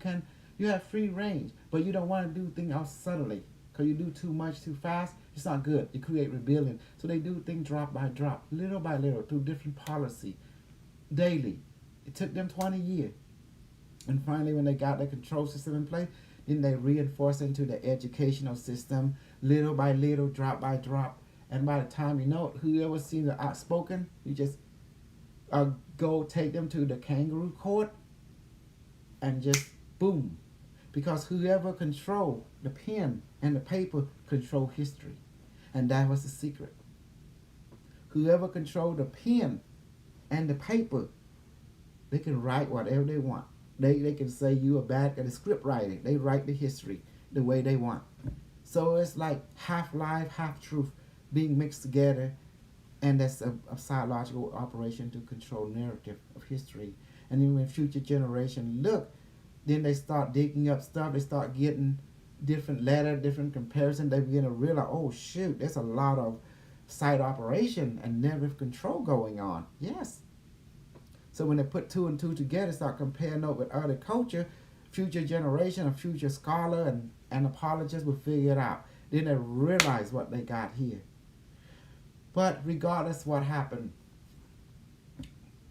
have free range, but you don't want to do things out subtly. Because you do too much too fast, it's not good. You create rebellion. So they do things drop by drop, little by little, through different policy, daily. It took them 20 years. And finally, when they got the control system in place, then they reinforce into the educational system, little by little, drop by drop. And by the time you know it, whoever seems outspoken, you just go take them to the kangaroo court and just boom. Because whoever control the pen and the paper control history. And that was the secret. Whoever control the pen and the paper, they can write whatever they want. They can say you are bad at the script writing. They write the history the way they want. So it's like half life, half truth being mixed together. And that's a psychological operation to control narrative of history. And then when future generation look, then they start digging up stuff. They start getting different letter, different comparison. They begin to realize, oh shoot, there's a lot of site operation and narrative control going on. Yes. So when they put two and two together, start comparing it with other culture, future generation, a future scholar and anthropologist will figure it out. Then they realize what they got here. But regardless what happened,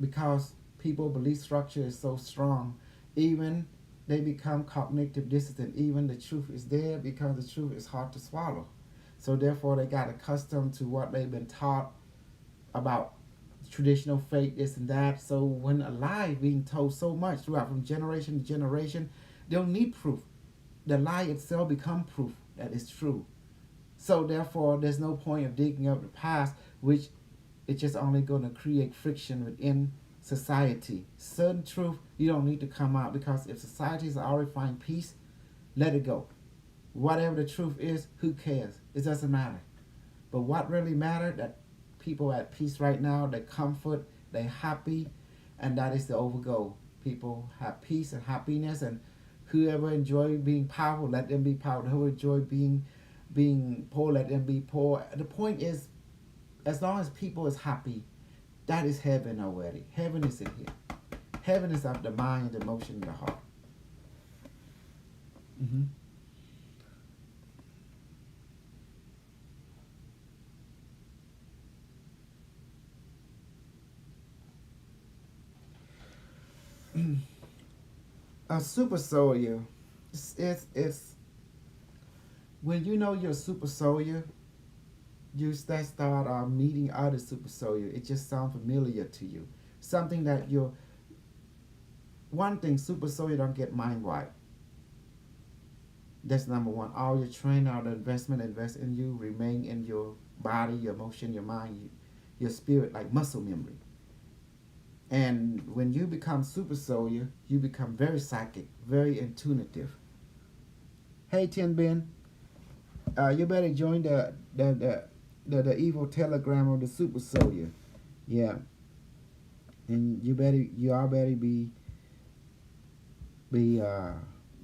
because people belief structure is so strong, even they become cognitive dissonant. Even the truth is there because the truth is hard to swallow. So therefore they got accustomed to what they've been taught about traditional faith, this and that. So when a lie being told so much throughout from generation to generation, they don't need proof. The lie itself become proof that it's true. So therefore there's no point of digging up the past, which it's just only going to create friction within society. Certain truth you don't need to come out, because if societies already find peace, let it go. Whatever the truth is, who cares? It doesn't matter. But what really matters, that people at peace right now, they comfort, they happy, and that is the overgo. People have peace and happiness, and whoever enjoy being powerful, let them be powerful. Whoever enjoy being poor, let them be poor. The point is, as long as people is happy, that is heaven already. Heaven is in here. Heaven is of the mind, the emotion, and the heart. Mm-hmm. A super soldier, it's when you know you're a super soldier, you start meeting other super soldier. It just sounds familiar to you. Something that you're one thing super soldier don't get mind wiped. That's number one. All your training, all the investment invest in you, remain in your body, your emotion, your mind, your spirit, like muscle memory. And when you become super soldier, you become very psychic, very intuitive. Hey, Tin Ben, you better join the evil telegram of the super soldier. Yeah, and you all better be uh,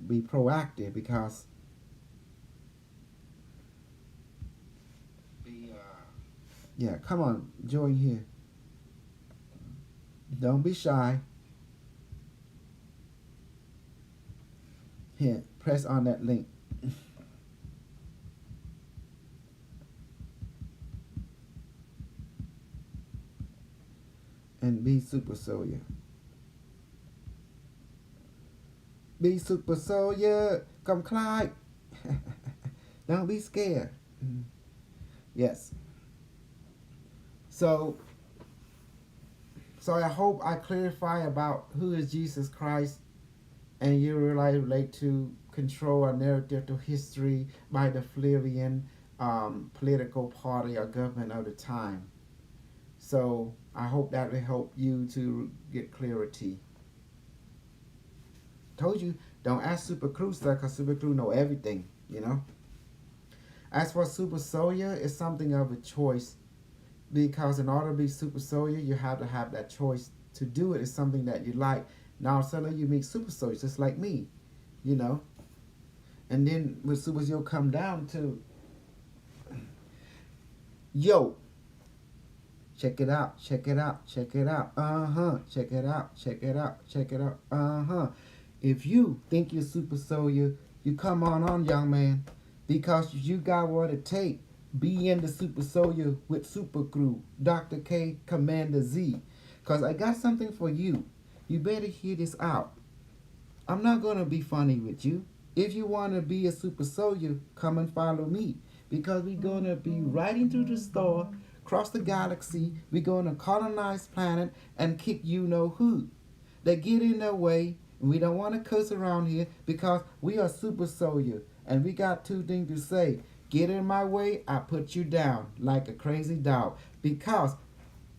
be proactive because yeah, come on, join here. Don't be shy. Here, press on that link. And be super soldier. Be super soldier. Come Clyde. Don't be scared. Yes. So I hope I clarify about who is Jesus Christ and you relate to control a narrative to history by the Flavian political party or government of the time. So I hope that will help you to get clarity. Told you, don't ask Super Crew stuff because Super Crew know everything, you know. As for Super Soldier, it's something of a choice because in order to be Super Soldier, you have to have that choice to do it. It's something that you like. Now suddenly you meet Super Soldiers just like me, you know. And then with Super Soldier come down to, yo, check it out, check it out, check it out, check it out, check it out, check it out, If you think you're Super Soldier, you come on, young man, because you got what it takes. Be in the Super Soldier with Super Crew, Dr. K, Commander Z. Because I got something for you. You better hear this out. I'm not going to be funny with you. If you want to be a super soldier, come and follow me. Because we're going to be riding through the star, across the galaxy. We're going to colonize planet and kick you know who. They get in their way. And we don't want to cuss around here because we are super soldier. And we got two things to say. Get in my way, I put you down like a crazy dog. Because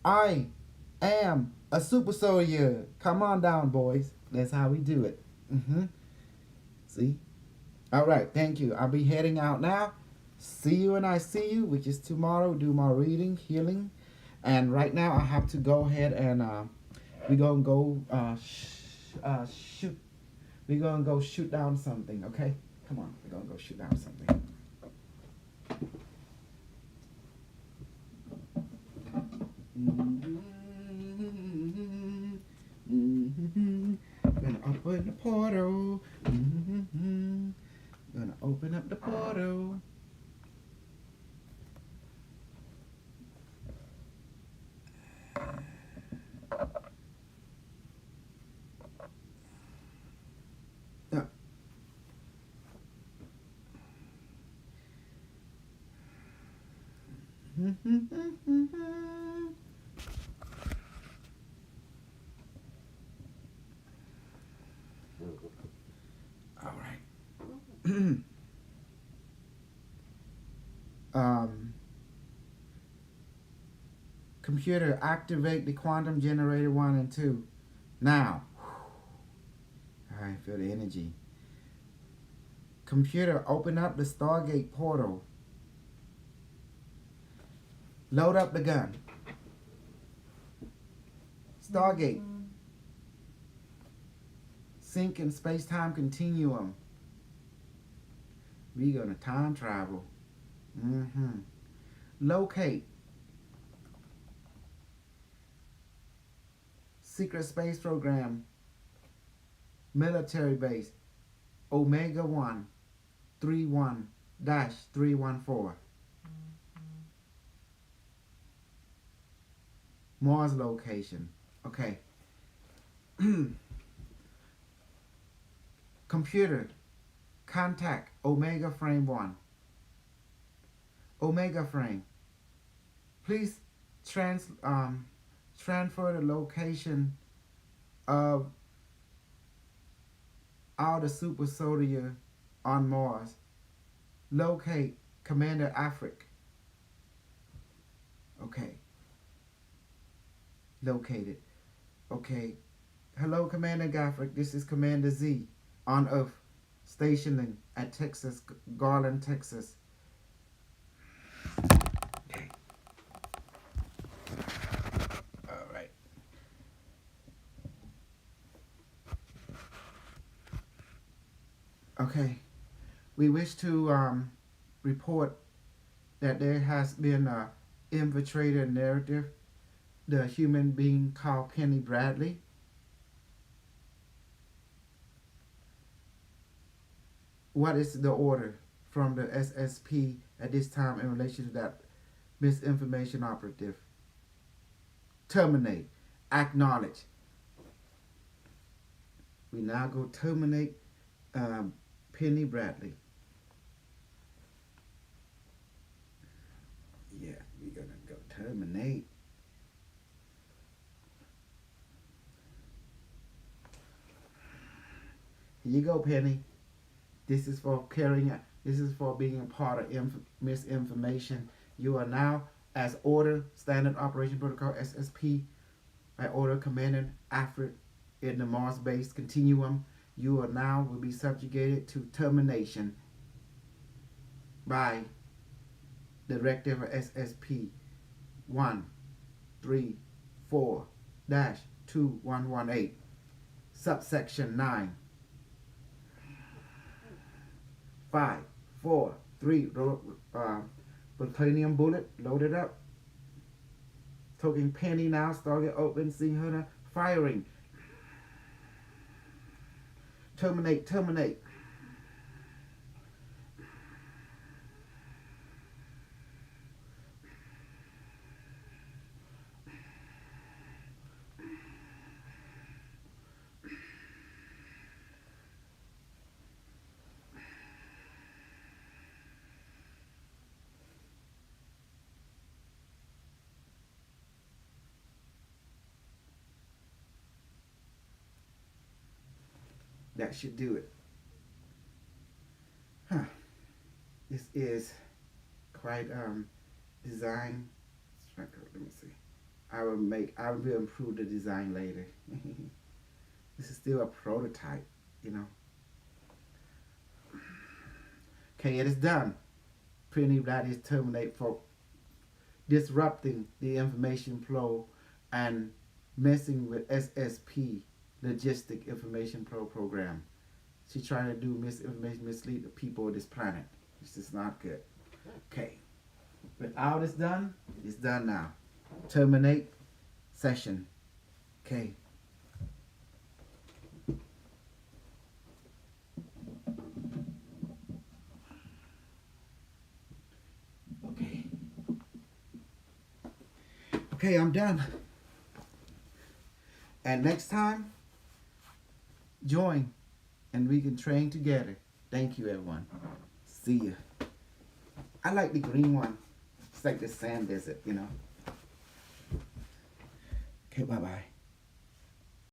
I am a super soldier. Come on down, boys. That's how we do it. See? All right, thank you. I'll be heading out now. See you when I see you, which is tomorrow. Do my reading, healing. And right now I have to go ahead and we're going to go shoot. We're going to go shoot down something, okay? Come on, we're going to go shoot down something. Gonna open the portal. Gonna open up the portal. All right. Computer, activate the quantum generator 1 and 2. Now. I feel the energy. Computer, open up the stargate portal. Load up the gun. Stargate. Sync in space-time continuum. We're gonna time travel. Locate. Secret space program. Military base. Omega 1 31-314. Mars location. Okay. Computer, contact Omega Frame 1. Omega frame. Please transfer the location of all the super soldier on Mars. Locate Commander Afric. Okay. Located. Okay. Hello, Commander Afric. This is Commander Z on Earth, stationing at Texas, Garland, Texas. Okay. All right. Okay. We wish to report that there has been a infiltrated narrative, the human being called Penny Bradley. What is the order from the SSP at this time in relation to that misinformation operative? Terminate. Acknowledge. We now go terminate Penny Bradley. Yeah, we're gonna go terminate. Here you go, Penny. This is for carrying. This is for being a part of misinformation. You are now, as order, Standard Operation Protocol (SSP), by order Commander Afric in the Mars-based continuum. You are now will be subjugated to termination by Directive of SSP 134-2118, subsection 9. 5, 4, 3, plutonium bullet loaded up. Token Penny now, stargate open, seeing her firing. Terminate. That should do it. This is quite design. Let me see. I will improve the design later. This is still a prototype, you know. Okay, it is done. Penny Bradley is terminated for disrupting the information flow and messing with SSP, Logistic Information Flow Program. She's trying to do misinformation, mislead the people of this planet. This is not good. Okay. When all is done, it's done now. Terminate session. Okay. Okay, I'm done. And next time, join and we can train together. Thank you, everyone. See ya. I like the green one. It's like the sand desert, you know. Okay, bye-bye.